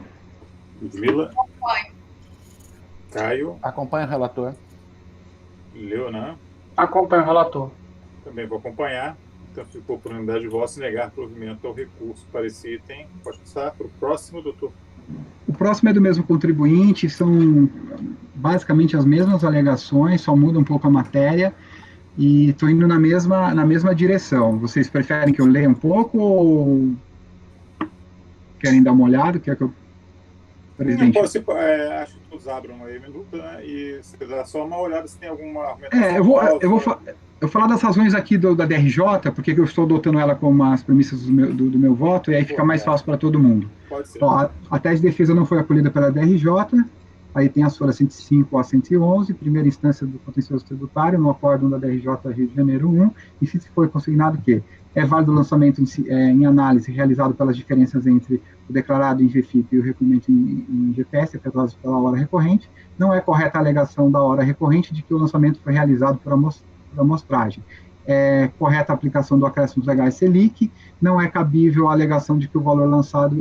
Speaker 2: Ludmila?
Speaker 7: Acompanho.
Speaker 2: Caio?
Speaker 3: Acompanha o relator.
Speaker 2: Leonan?
Speaker 8: Acompanho o relator.
Speaker 2: Também vou acompanhar. Então, ficou por unanimidade de votos negar provimento ao recurso para esse item. Pode passar para o próximo, doutor.
Speaker 9: O próximo é do mesmo contribuinte, são basicamente as mesmas alegações, só muda um pouco a matéria, e estou indo na mesma direção. Vocês preferem que eu leia um pouco ou querem dar uma olhada? Quer que eu... Presidente?
Speaker 2: Acho que todos abram aí a minuta, né? E se dá só uma olhada se tem alguma argumentação.
Speaker 9: Eu vou falar das razões aqui da DRJ, porque eu estou adotando ela como as premissas do meu voto, e aí fica mais fácil para todo mundo.
Speaker 2: Pode ser.
Speaker 9: Ó, a tese de defesa não foi acolhida pela DRJ, aí tem as folhas 105 a 111, primeira instância do contencioso tributário, no acórdão da DRJ Rio de Janeiro 1, e se foi consignado que é válido o lançamento em análise realizado pelas diferenças entre o declarado em GFIP e o recolhimento em GPS, efetuados pela hora recorrente. Não é correta a alegação da hora recorrente de que o lançamento foi realizado por amostragem. correta a aplicação do acréscimo legais Selic, não é cabível a alegação de que o valor lançado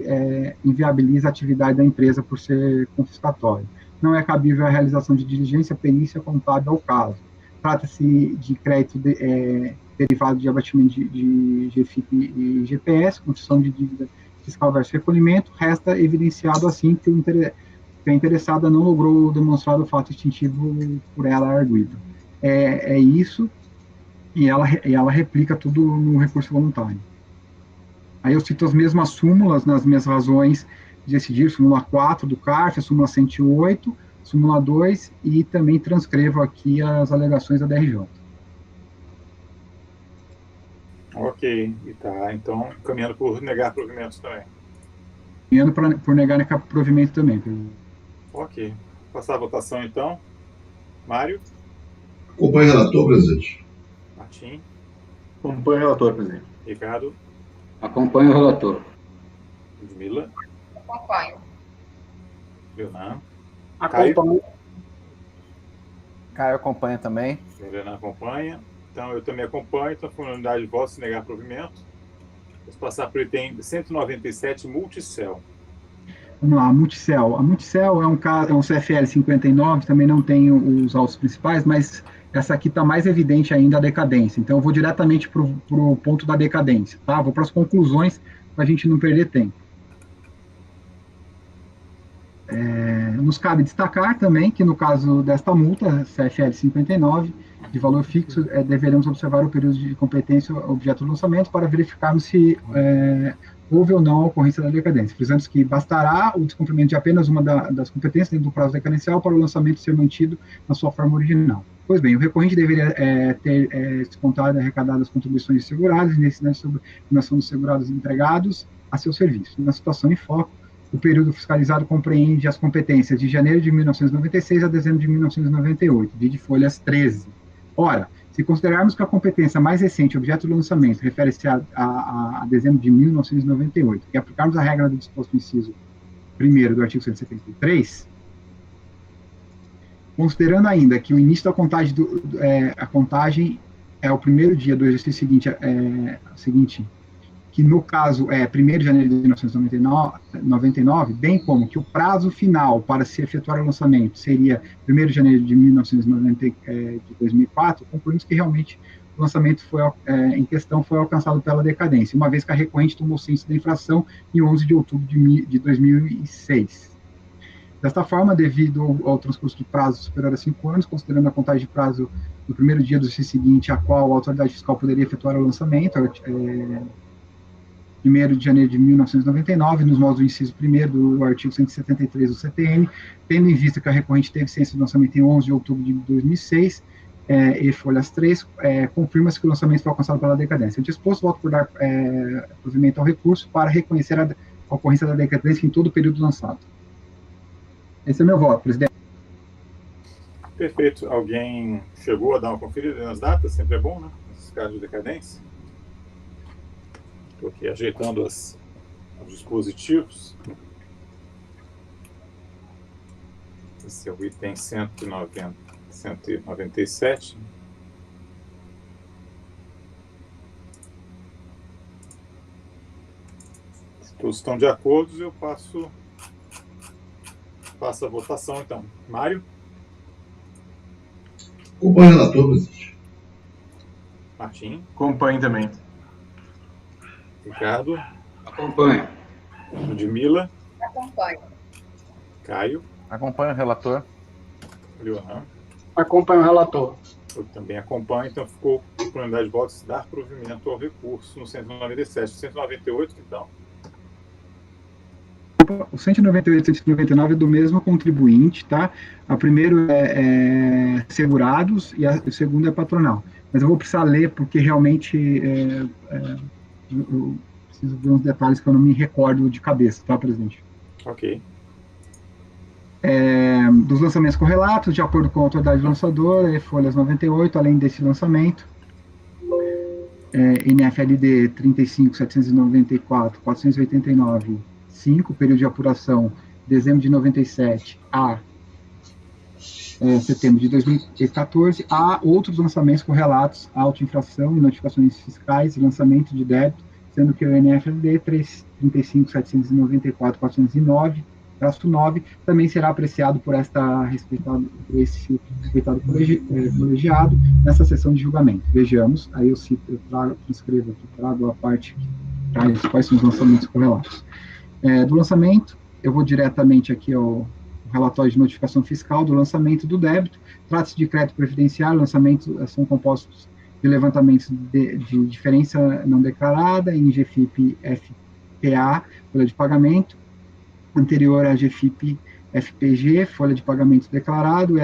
Speaker 9: inviabiliza a atividade da empresa por ser confiscatório. Não é cabível a realização de diligência, perícia contábil ao caso. Trata-se de crédito derivado de abatimento de GFIP e GPS, construção de dívida fiscal versus recolhimento. Resta evidenciado, assim, que a interessada não logrou demonstrar o fato distintivo por ela arguido. É isso. E ela replica tudo no recurso voluntário. Aí eu cito as mesmas súmulas nas minhas razões de decidir, súmula 4 do CARF, súmula 108, súmula 2, e também transcrevo aqui as alegações da DRJ.
Speaker 2: Ok, e tá, então caminhando por negar provimento também.
Speaker 9: Caminhando por negar provimento também.
Speaker 2: Ok, passar a votação então. Mário?
Speaker 4: Acompanhe o relator, presidente.
Speaker 2: Martim?
Speaker 5: Acompanho o relator, presidente.
Speaker 2: Ricardo?
Speaker 6: Acompanho o relator.
Speaker 2: Ludmila?
Speaker 7: Acompanho.
Speaker 2: Leonan?
Speaker 8: Acompanho.
Speaker 3: Caio acompanha também.
Speaker 2: Leonan acompanha. Então, eu também acompanho. Então, por unanimidade de votos, se negar provimento. Vamos passar para o item 197, Multicel.
Speaker 9: Vamos lá, a Multicel. A Multicel é um CFL 59, também não tem os autos principais, mas essa aqui está mais evidente ainda a decadência. Então, eu vou diretamente para o ponto da decadência, tá? Vou para as conclusões, para a gente não perder tempo. Nos cabe destacar também que, no caso desta multa, CFL 59, de valor fixo, deveremos observar o período de competência objeto do lançamento para verificarmos se houve ou não a ocorrência da decadência. Frisamos que bastará o descumprimento de apenas uma das competências dentro do prazo decadencial para o lançamento ser mantido na sua forma original. Pois bem, o recorrente deveria ter descontado e arrecadado as contribuições de segurados e necessidade sobre a nominação dos segurados empregados a seu serviço. Na situação em foco, o período fiscalizado compreende as competências de janeiro de 1996 a dezembro de 1998, de folhas 13. Ora, se considerarmos que a competência mais recente, objeto do lançamento, refere-se a dezembro de 1998, e aplicarmos a regra do disposto no inciso 1º do artigo 173, considerando ainda que o início da contagem, a contagem é o primeiro dia do exercício seguinte, que no caso é 1º de janeiro de 1999, bem como que o prazo final para se efetuar o lançamento seria 1º de janeiro de 2004, concluímos que realmente o lançamento em questão foi alcançado pela decadência, uma vez que a recorrente tomou ciência da infração em 11 de outubro de 2006. Desta forma, devido ao transcurso de prazo superior a 5 anos, considerando a contagem de prazo do primeiro dia do exercício seguinte, a qual a autoridade fiscal poderia efetuar o lançamento, 1º de janeiro de 1999, nos modos do inciso 1º do artigo 173 do CTN, tendo em vista que a recorrente teve ciência do lançamento em 11 de outubro de 2006, e folhas 3, confirma-se que o lançamento foi alcançado pela decadência. O disposto, voto por dar provimento ao recurso para reconhecer a ocorrência da decadência em todo o período lançado. Esse é meu voto, presidente.
Speaker 2: Perfeito. Alguém chegou a dar uma conferida nas datas? Sempre é bom, né? Nesses casos de decadência. Estou aqui ajeitando os dispositivos. Esse é o item 197. Se todos estão de acordo, eu passo a votação, então. Mário?
Speaker 4: Acompanhe o relator, presidente.
Speaker 2: Martim?
Speaker 5: Acompanho também.
Speaker 2: Ricardo?
Speaker 6: Acompanho.
Speaker 2: Ludmila?
Speaker 7: Acompanho.
Speaker 2: Caio?
Speaker 3: Acompanha o relator.
Speaker 2: Leonan?
Speaker 8: Acompanho o relator.
Speaker 2: Eu também acompanho, então ficou por unanimidade de votos dar provimento ao recurso no 197. 198, então.
Speaker 9: O 198 e 199 é do mesmo contribuinte, tá? O primeiro é segurados e o segundo é patronal. Mas eu vou precisar ler porque realmente eu preciso ver uns detalhes que eu não me recordo de cabeça, tá, presidente?
Speaker 2: Ok.
Speaker 9: Dos lançamentos correlatos, de acordo com a autoridade lançadora, folhas 98, além desse lançamento, NFLD 35.794, 489, 5, período de apuração, dezembro de 97 a setembro de 2014, há outros lançamentos correlatos à autoinfração e notificações fiscais e lançamento de débito, sendo que o NFLD 35794.409/9 também será apreciado por esse respeitado colegiado nessa sessão de julgamento. Vejamos, aí eu transcrevo aqui, trago a parte que traz quais são os lançamentos correlatos. Do lançamento, eu vou diretamente aqui ao relatório de notificação fiscal do lançamento do débito. Trata-se de crédito previdenciário, lançamentos são compostos de levantamentos de diferença não declarada em GFIP FPA, folha de pagamento, anterior a GFIP FPG, folha de pagamento declarado,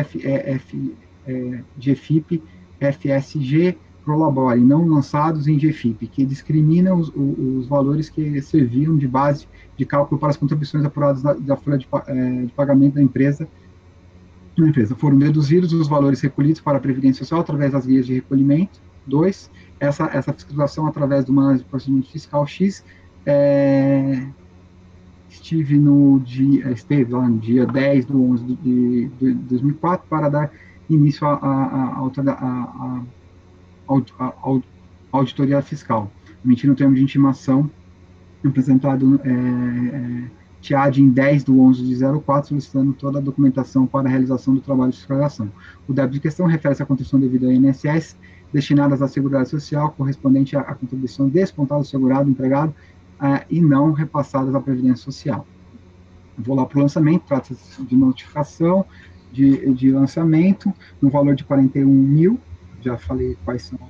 Speaker 9: GFIP FSG, Prolabore, não lançados em GFIP, que discrimina os valores que serviam de base de cálculo para as contribuições apuradas da folha de pagamento da empresa. Foram deduzidos os valores recolhidos para a Previdência Social através das guias de recolhimento. 2. Essa fiscalização através do análise de procedimento fiscal X. Esteve lá no dia 10 de 11 de 2004 para dar início à auditoria fiscal, emitindo o termo de intimação apresentado TIAD em 10 de 11 de 04, solicitando toda a documentação para a realização do trabalho de fiscalização. O débito de questão refere-se à contribuição devida ao INSS, destinadas à Seguridade Social, correspondente à contribuição descontada do segurado, empregado, e não repassadas à Previdência Social. Vou lá para o lançamento, trata-se de notificação de lançamento, no valor de 41 mil, já falei quais são as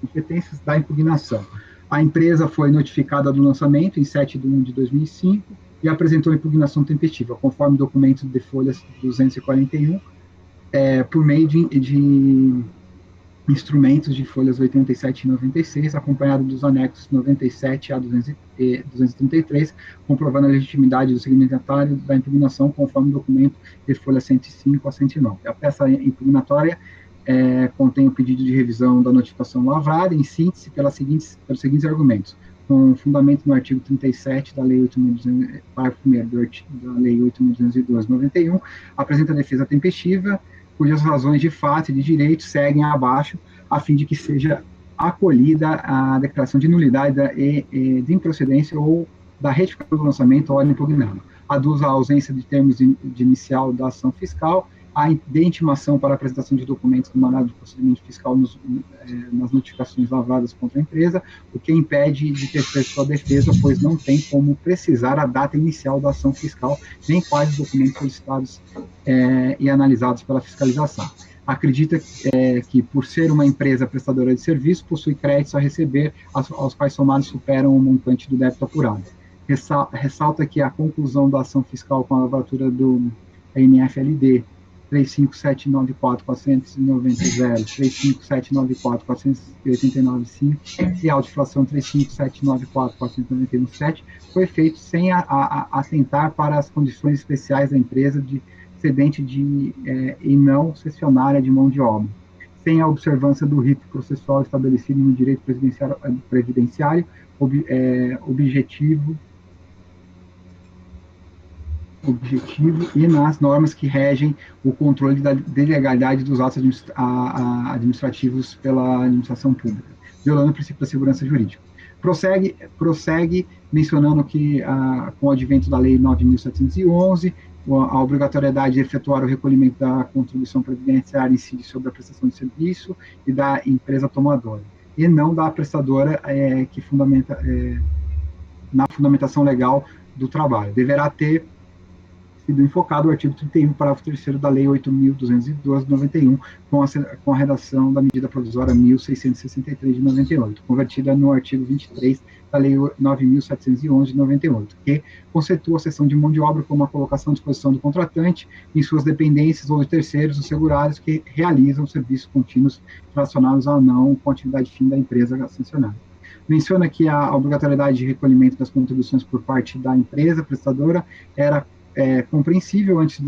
Speaker 9: competências da impugnação. A empresa foi notificada do lançamento em 7 de 1 de 2005 e apresentou impugnação tempestiva, conforme documento de folhas 241, por meio de instrumentos de folhas 87 e 96, acompanhado dos anexos 97 a 233, comprovando a legitimidade do segmentário da impugnação, conforme documento de folha 105 a 109. A peça impugnatória contém o pedido de revisão da notificação lavrada, em síntese, pelos seguintes argumentos. Com fundamento no artigo 37 da Lei 8.200, parágrafo 1º da Lei 8.202/91, apresenta a defesa tempestiva, cujas razões de fato e de direito seguem abaixo, a fim de que seja acolhida a declaração de nulidade de improcedência ou da retificação do lançamento ou ordem impugnada. Aduz a ausência de termos de inicial da ação fiscal, a intimação para a apresentação de documentos do mandado de procedimento fiscal nas notificações lavradas contra a empresa, o que impede de tecer sua defesa, pois não tem como precisar a data inicial da ação fiscal, nem quais os documentos solicitados e analisados pela fiscalização. Acredita que, por ser uma empresa prestadora de serviço, possui créditos a receber, aos quais somados superam o montante do débito apurado. Ressalta que a conclusão da ação fiscal com a lavratura do NFLD 35794.490, 35794.489.5 e a autoinflação 35794.491.7 foi feito sem atentar para as condições especiais da empresa de cedente e não cessionária de mão de obra, sem a observância do rito processual estabelecido no direito previdenciário objetivo e nas normas que regem o controle de legalidade dos atos administrativos pela administração pública, violando o princípio da segurança jurídica. Prossegue mencionando que, com o advento da Lei 9.711, a obrigatoriedade de efetuar o recolhimento da contribuição previdenciária incide sobre a prestação de serviço e da empresa tomadora, e não da prestadora que fundamenta na fundamentação legal do trabalho. Deverá ter sido enfocado o artigo 31, parágrafo 3º da Lei 8.202/91, com a redação da medida provisória 1.663 de 98, convertida no artigo 23 da Lei 9.711 de 98, que conceitua a cessão de mão de obra como a colocação à disposição do contratante em suas dependências ou de terceiros ou segurados que realizam serviços contínuos relacionados ou não com a atividade fim da empresa sancionada. Menciona que a obrigatoriedade de recolhimento das contribuições por parte da empresa prestadora era compreensível antes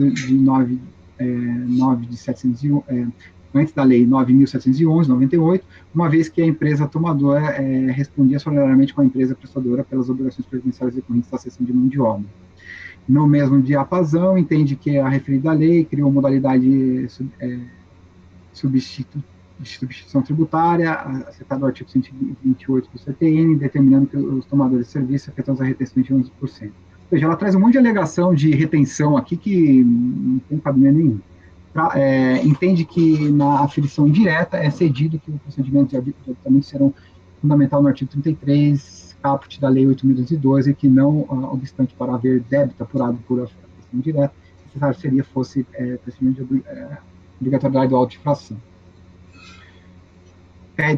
Speaker 9: antes da Lei 9.711/98, uma vez que a empresa tomadora respondia solidariamente com a empresa prestadora pelas obrigações previdenciárias decorrentes da cessão de mão de obra. no mesmo diapasão, entende que a referida lei criou modalidade substituição tributária, acertado o artigo 128 do CTN, determinando que os tomadores de serviço afetados a retenção de 11%. Ou seja, ela traz um monte de alegação de retenção aqui que não tem cabimento nenhum. Entende que na aferição indireta é cedido que o procedimento de aditamento serão fundamental no artigo 33, caput da Lei 8.212, que não obstante para haver débito apurado por aferição indireta, necessário fosse procedimento de obrigatoriedade do auto de infração.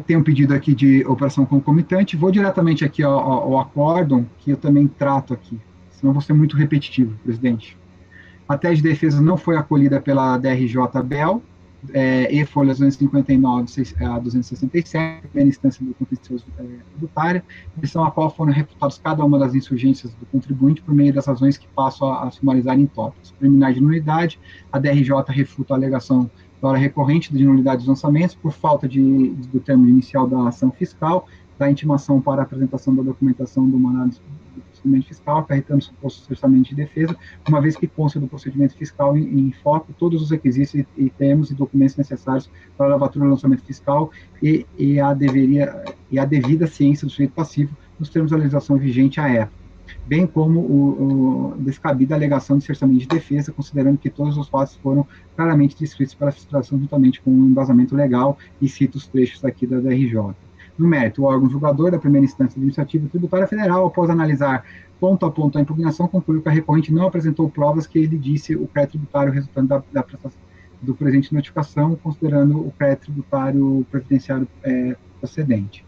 Speaker 9: Tem um pedido aqui de operação concomitante. Vou diretamente aqui ao acórdão, que eu também trato aqui, senão vou ser muito repetitivo, presidente. A tese de defesa não foi acolhida pela DRJ-BEL, e folhas 259 a 267, primeira instância do contencioso tributário, lição a qual foram refutadas cada uma das insurgências do contribuinte por meio das razões que passam a sumarizar em tópicos. Preliminar de nulidade, a DRJ refuta a alegação da hora recorrente de nulidade dos lançamentos por falta do termo inicial da ação fiscal, da intimação para a apresentação da documentação do mandato do procedimento fiscal, acarretando suposto cessamento de defesa, uma vez que consta do procedimento fiscal em foco todos os requisitos e termos e documentos necessários para a lavatura do lançamento fiscal e a devida ciência do sujeito passivo nos termos da legislação vigente à época, bem como o descabida alegação de cessamento de defesa, considerando que todos os fatos foram claramente descritos para fiscalização juntamente com o embasamento legal, e cito os trechos aqui da DRJ. No mérito, o órgão julgador da primeira instância administrativa tributária federal, após analisar ponto a ponto a impugnação, concluiu que a recorrente não apresentou provas que ele disse o crédito tributário resultante da prestação do presente notificação, considerando o crédito tributário previdenciário procedente.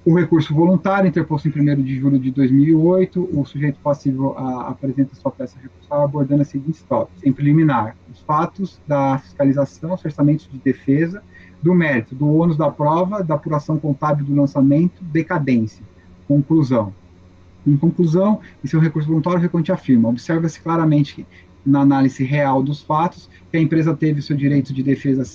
Speaker 9: O recurso voluntário, interposto em 1º de julho de 2008, o sujeito passivo apresenta sua peça recursal abordando as seguintes tópicos. Em preliminar, os fatos da fiscalização, os orçamentos de defesa, do mérito, do ônus da prova, da apuração contábil do lançamento, decadência. Conclusão. Em conclusão, em seu recurso voluntário, o recorrente afirma: observa-se claramente na análise real dos fatos que a empresa teve seu direito de defesa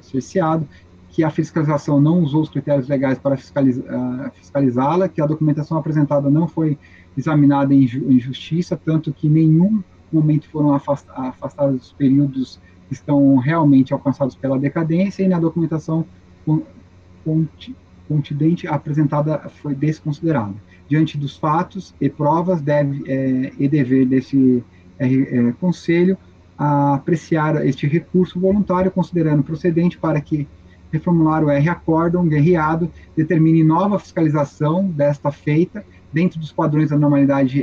Speaker 9: cerceado, que a fiscalização não usou os critérios legais para fiscalizá-la, que a documentação apresentada não foi examinada em justiça, tanto que em nenhum momento foram afastados os períodos que estão realmente alcançados pela decadência, e na documentação contundente apresentada foi desconsiderada. Diante dos fatos e provas, dever desse Conselho apreciar este recurso voluntário, considerando procedente para que reformular o R-Acórdão guerreado determine nova fiscalização desta feita, dentro dos padrões da normalidade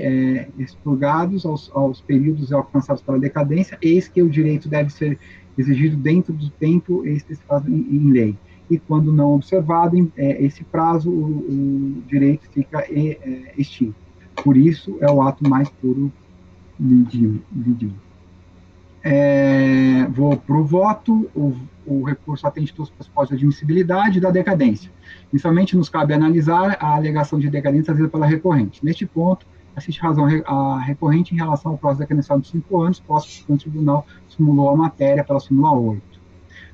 Speaker 9: expurgados aos períodos alcançados pela decadência, eis que o direito deve ser exigido dentro do tempo especificado em lei. E quando não observado esse prazo, o direito fica extinto. Por isso, é o ato mais puro lidível. Vou para o voto. O recurso atende todos os pressupostos de admissibilidade da decadência. Inicialmente, nos cabe analisar a alegação de decadência trazida pela recorrente. Neste ponto, assiste razão a recorrente em relação ao prazo decadencial de 5 anos, posto que o tribunal simulou a matéria pela súmula 8.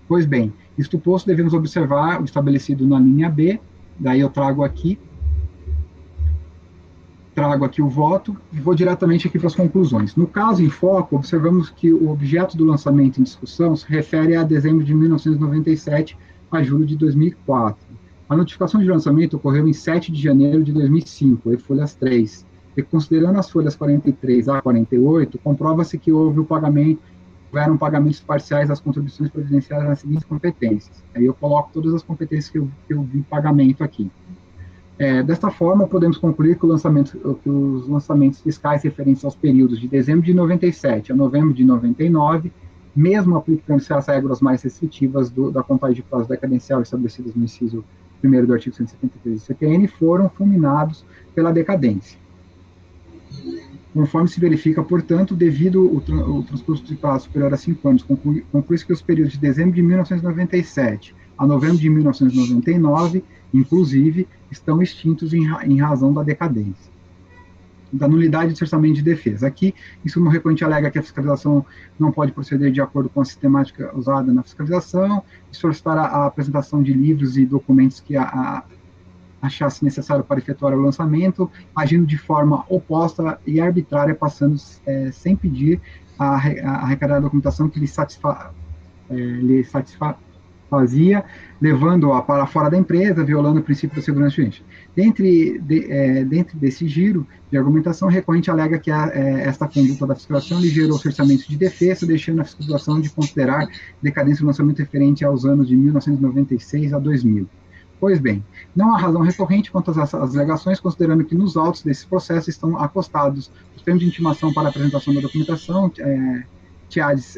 Speaker 9: Pois bem, isto posto, devemos observar o estabelecido na linha B, daí eu trago aqui o voto e vou diretamente aqui para as conclusões. No caso em foco, observamos que o objeto do lançamento em discussão se refere a dezembro de 1997 a julho de 2004. A notificação de lançamento ocorreu em 7 de janeiro de 2005, e folhas 3. E considerando as folhas 43 a 48, comprova-se que houveram pagamentos parciais das contribuições previdenciárias nas seguintes competências. Aí eu coloco todas as competências que eu vi pagamento aqui. Desta forma, podemos concluir que os lançamentos fiscais referentes aos períodos de dezembro de 97 a novembro de 99, mesmo aplicando-se as regras mais restritivas da contagem de prazo decadencial estabelecidas no inciso 1º do artigo 173 do CTN, foram fulminados pela decadência. Conforme se verifica, portanto, devido o transcurso de prazo superior a 5 anos, conclui-se que os períodos de dezembro de 1997 a novembro de 1999, inclusive, estão extintos em razão da decadência. Da nulidade de cerçamento de defesa. Aqui, em suma, o recorrente alega que a fiscalização não pode proceder de acordo com a sistemática usada na fiscalização, e solicitar a apresentação de livros e documentos que achasse necessário para efetuar o lançamento, agindo de forma oposta e arbitrária, passando sem pedir a arrecadar a documentação que lhe satisfazia, levando-a para fora da empresa, violando o princípio da segurança do cliente. Dentro desse giro de argumentação, o recorrente alega que esta conduta da fiscalização lhe gerou cerceamento de defesa, deixando a fiscalização de considerar decadência do lançamento referente aos anos de 1996 a 2000. Pois bem, não há razão recorrente quanto às alegações, considerando que nos autos desse processo estão acostados os termos de intimação para a apresentação da documentação, TIADs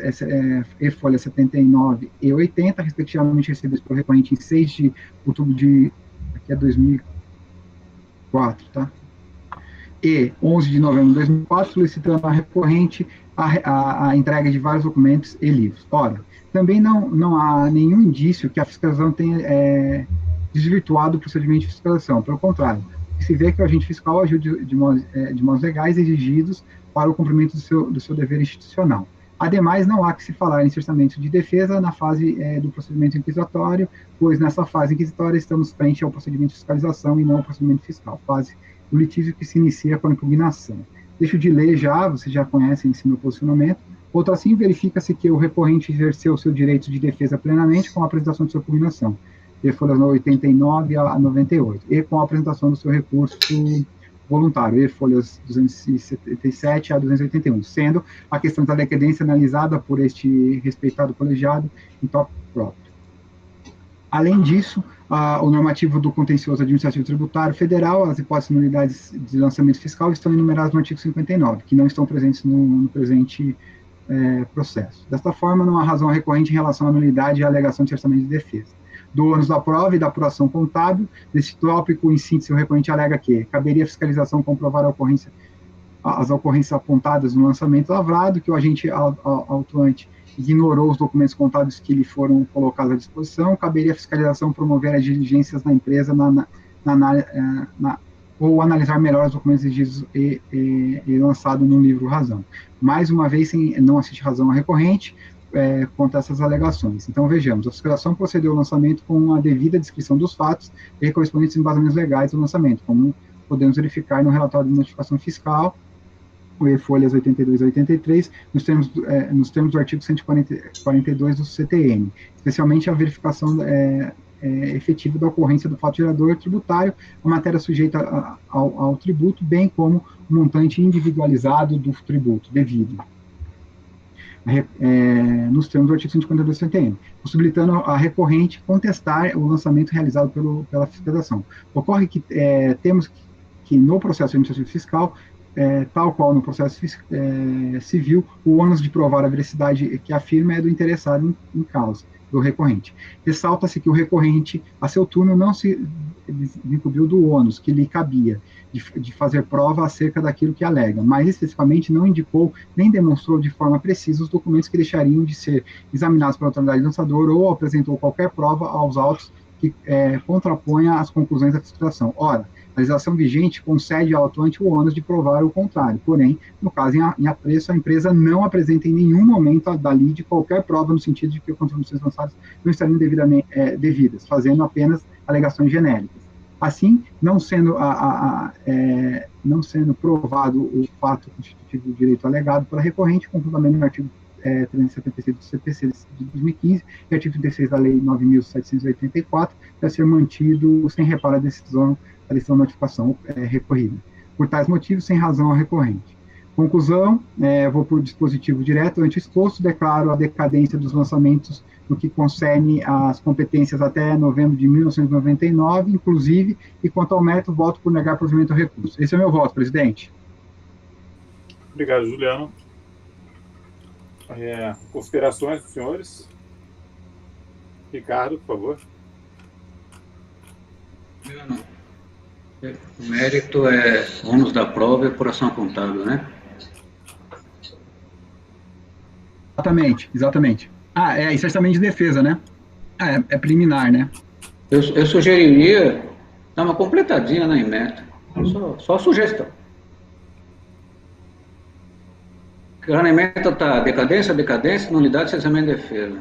Speaker 9: e folha 79 e 80, respectivamente recebidos pelo recorrente em 6 de outubro de 2004, tá? E 11 de novembro de 2004, solicitando à recorrente a entrega de vários documentos e livros. Ora, também não há nenhum indício que a fiscalização tenha desvirtuado o procedimento de fiscalização. Pelo contrário, se vê que o agente fiscal agiu de modos legais exigidos para o cumprimento do seu dever institucional. Ademais, não há que se falar em cerceamento de defesa na fase do procedimento inquisitório, pois nessa fase inquisitória estamos frente ao procedimento de fiscalização e não ao procedimento fiscal, fase do litígio que se inicia com a impugnação. Deixo de ler já, vocês já conhecem esse meu posicionamento. Outro assim, verifica-se que o recorrente exerceu seu direito de defesa plenamente com a apresentação de sua impugnação, de folhas 89 a 98, e com a apresentação do seu recurso voluntário, e folhas 277 a 281, sendo a questão da decadência analisada por este respeitado colegiado em tópico próprio. Além disso, o normativo do contencioso administrativo tributário federal, as hipóteses de nulidades de lançamento fiscal estão enumeradas no artigo 59, que não estão presentes no presente processo. Desta forma, não há razão recorrente em relação à nulidade e à alegação de cerceamento de defesa. Do ônus da prova e da apuração contábil, nesse tópico, em síntese, o recorrente alega que caberia a fiscalização comprovar as ocorrências apontadas no lançamento lavrado, que o agente autuante ignorou os documentos contábeis que lhe foram colocados à disposição, caberia a fiscalização promover as diligências na empresa ou analisar melhor os documentos exigidos e lançado no livro razão. Mais uma vez, não assiste razão a recorrente, quanto a essas alegações. Então, vejamos, a fiscalização procedeu ao lançamento com a devida descrição dos fatos e correspondentes embasamentos legais do lançamento, como podemos verificar no relatório de notificação fiscal, folhas 82 e 83, nos termos do artigo 142 do CTN, especialmente a verificação efetiva da ocorrência do fato gerador tributário, a matéria sujeita ao tributo, bem como o montante individualizado do tributo devido. Nos termos do artigo 142 do CTN, possibilitando a recorrente contestar o lançamento realizado pela fiscalização. Ocorre que temos que no processo administrativo fiscal, tal qual no processo civil, o ônus de provar a veracidade que afirma é do interessado em causa, do recorrente. Ressalta-se que o recorrente, a seu turno, não se incumbiu do ônus que lhe cabia de fazer prova acerca daquilo que alega, mas especificamente não indicou nem demonstrou de forma precisa os documentos que deixariam de ser examinados pela autoridade lançadora ou apresentou qualquer prova aos autos que contraponha as conclusões da fiscalização. Ora, a legislação vigente concede ao atuante o ônus de provar o contrário, porém, no caso em apreço, a empresa não apresenta em nenhum momento da lide qualquer prova no sentido de que as contribuições lançadas não estariam devidas, fazendo apenas alegações genéricas. Assim, não sendo provado o fato constitutivo do direito alegado pela recorrente, com fundamento no artigo 376 do CPC de 2015 e artigo 36 da Lei 9.784, deve ser mantido sem reparo a decisão de notificação recorrida. Por tais motivos, sem razão ao recorrente. Conclusão, vou por dispositivo direto, ante exposto, declaro a decadência dos lançamentos no que concerne às competências até novembro de 1999, inclusive, e quanto ao mérito, voto por negar provimento ao recurso. Esse é o meu voto, presidente.
Speaker 2: Obrigado, Juliano. Considerações dos senhores? Ricardo, por favor.
Speaker 6: O mérito é ônus da prova e apuração contábil, né?
Speaker 9: Exatamente. Isso é cerceamento de defesa, né? É preliminar, né?
Speaker 6: Eu sugeriria dar uma completadinha na ementa. Só sugestão. Porque lá na ementa está decadência, nulidade, cerceamento de defesa.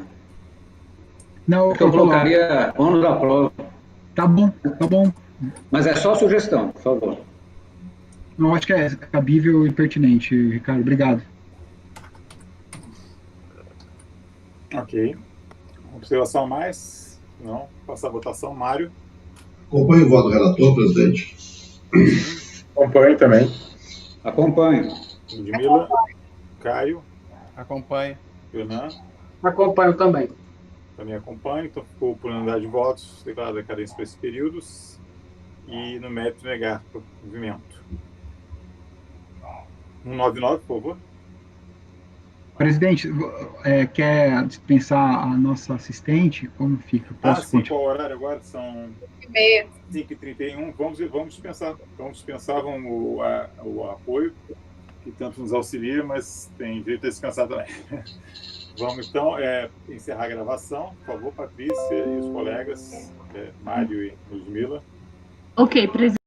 Speaker 9: Não,
Speaker 6: eu colocaria ônus da prova.
Speaker 9: Tá bom.
Speaker 6: Mas é só sugestão, por favor.
Speaker 9: Não, acho que é cabível e pertinente, Ricardo. Obrigado.
Speaker 2: Ok. Observação a mais? Não. Passar a votação. Mário?
Speaker 4: Acompanhe o voto do relator, presidente.
Speaker 5: Acompanho também.
Speaker 6: Acompanho.
Speaker 2: Ludmila? Caio?
Speaker 1: Acompanhe.
Speaker 2: Renan?
Speaker 8: Acompanho também.
Speaker 2: Também acompanho. Então, ficou por unanimidade de votos, declarada a decadência para esses períodos. E no mérito negar para o movimento. 199, por favor.
Speaker 9: Presidente, quer dispensar a nossa assistente? Como fica? Posso
Speaker 2: Sim,
Speaker 9: continuar?
Speaker 2: qual o horário agora? São 5h31. Vamos dispensar. Vamos dispensar o apoio, que tanto nos auxilia, mas tem direito a descansar também. Vamos, então, encerrar a gravação. Por favor, Patrícia e os colegas, Mário e Ludmila.
Speaker 10: Ok, presidente.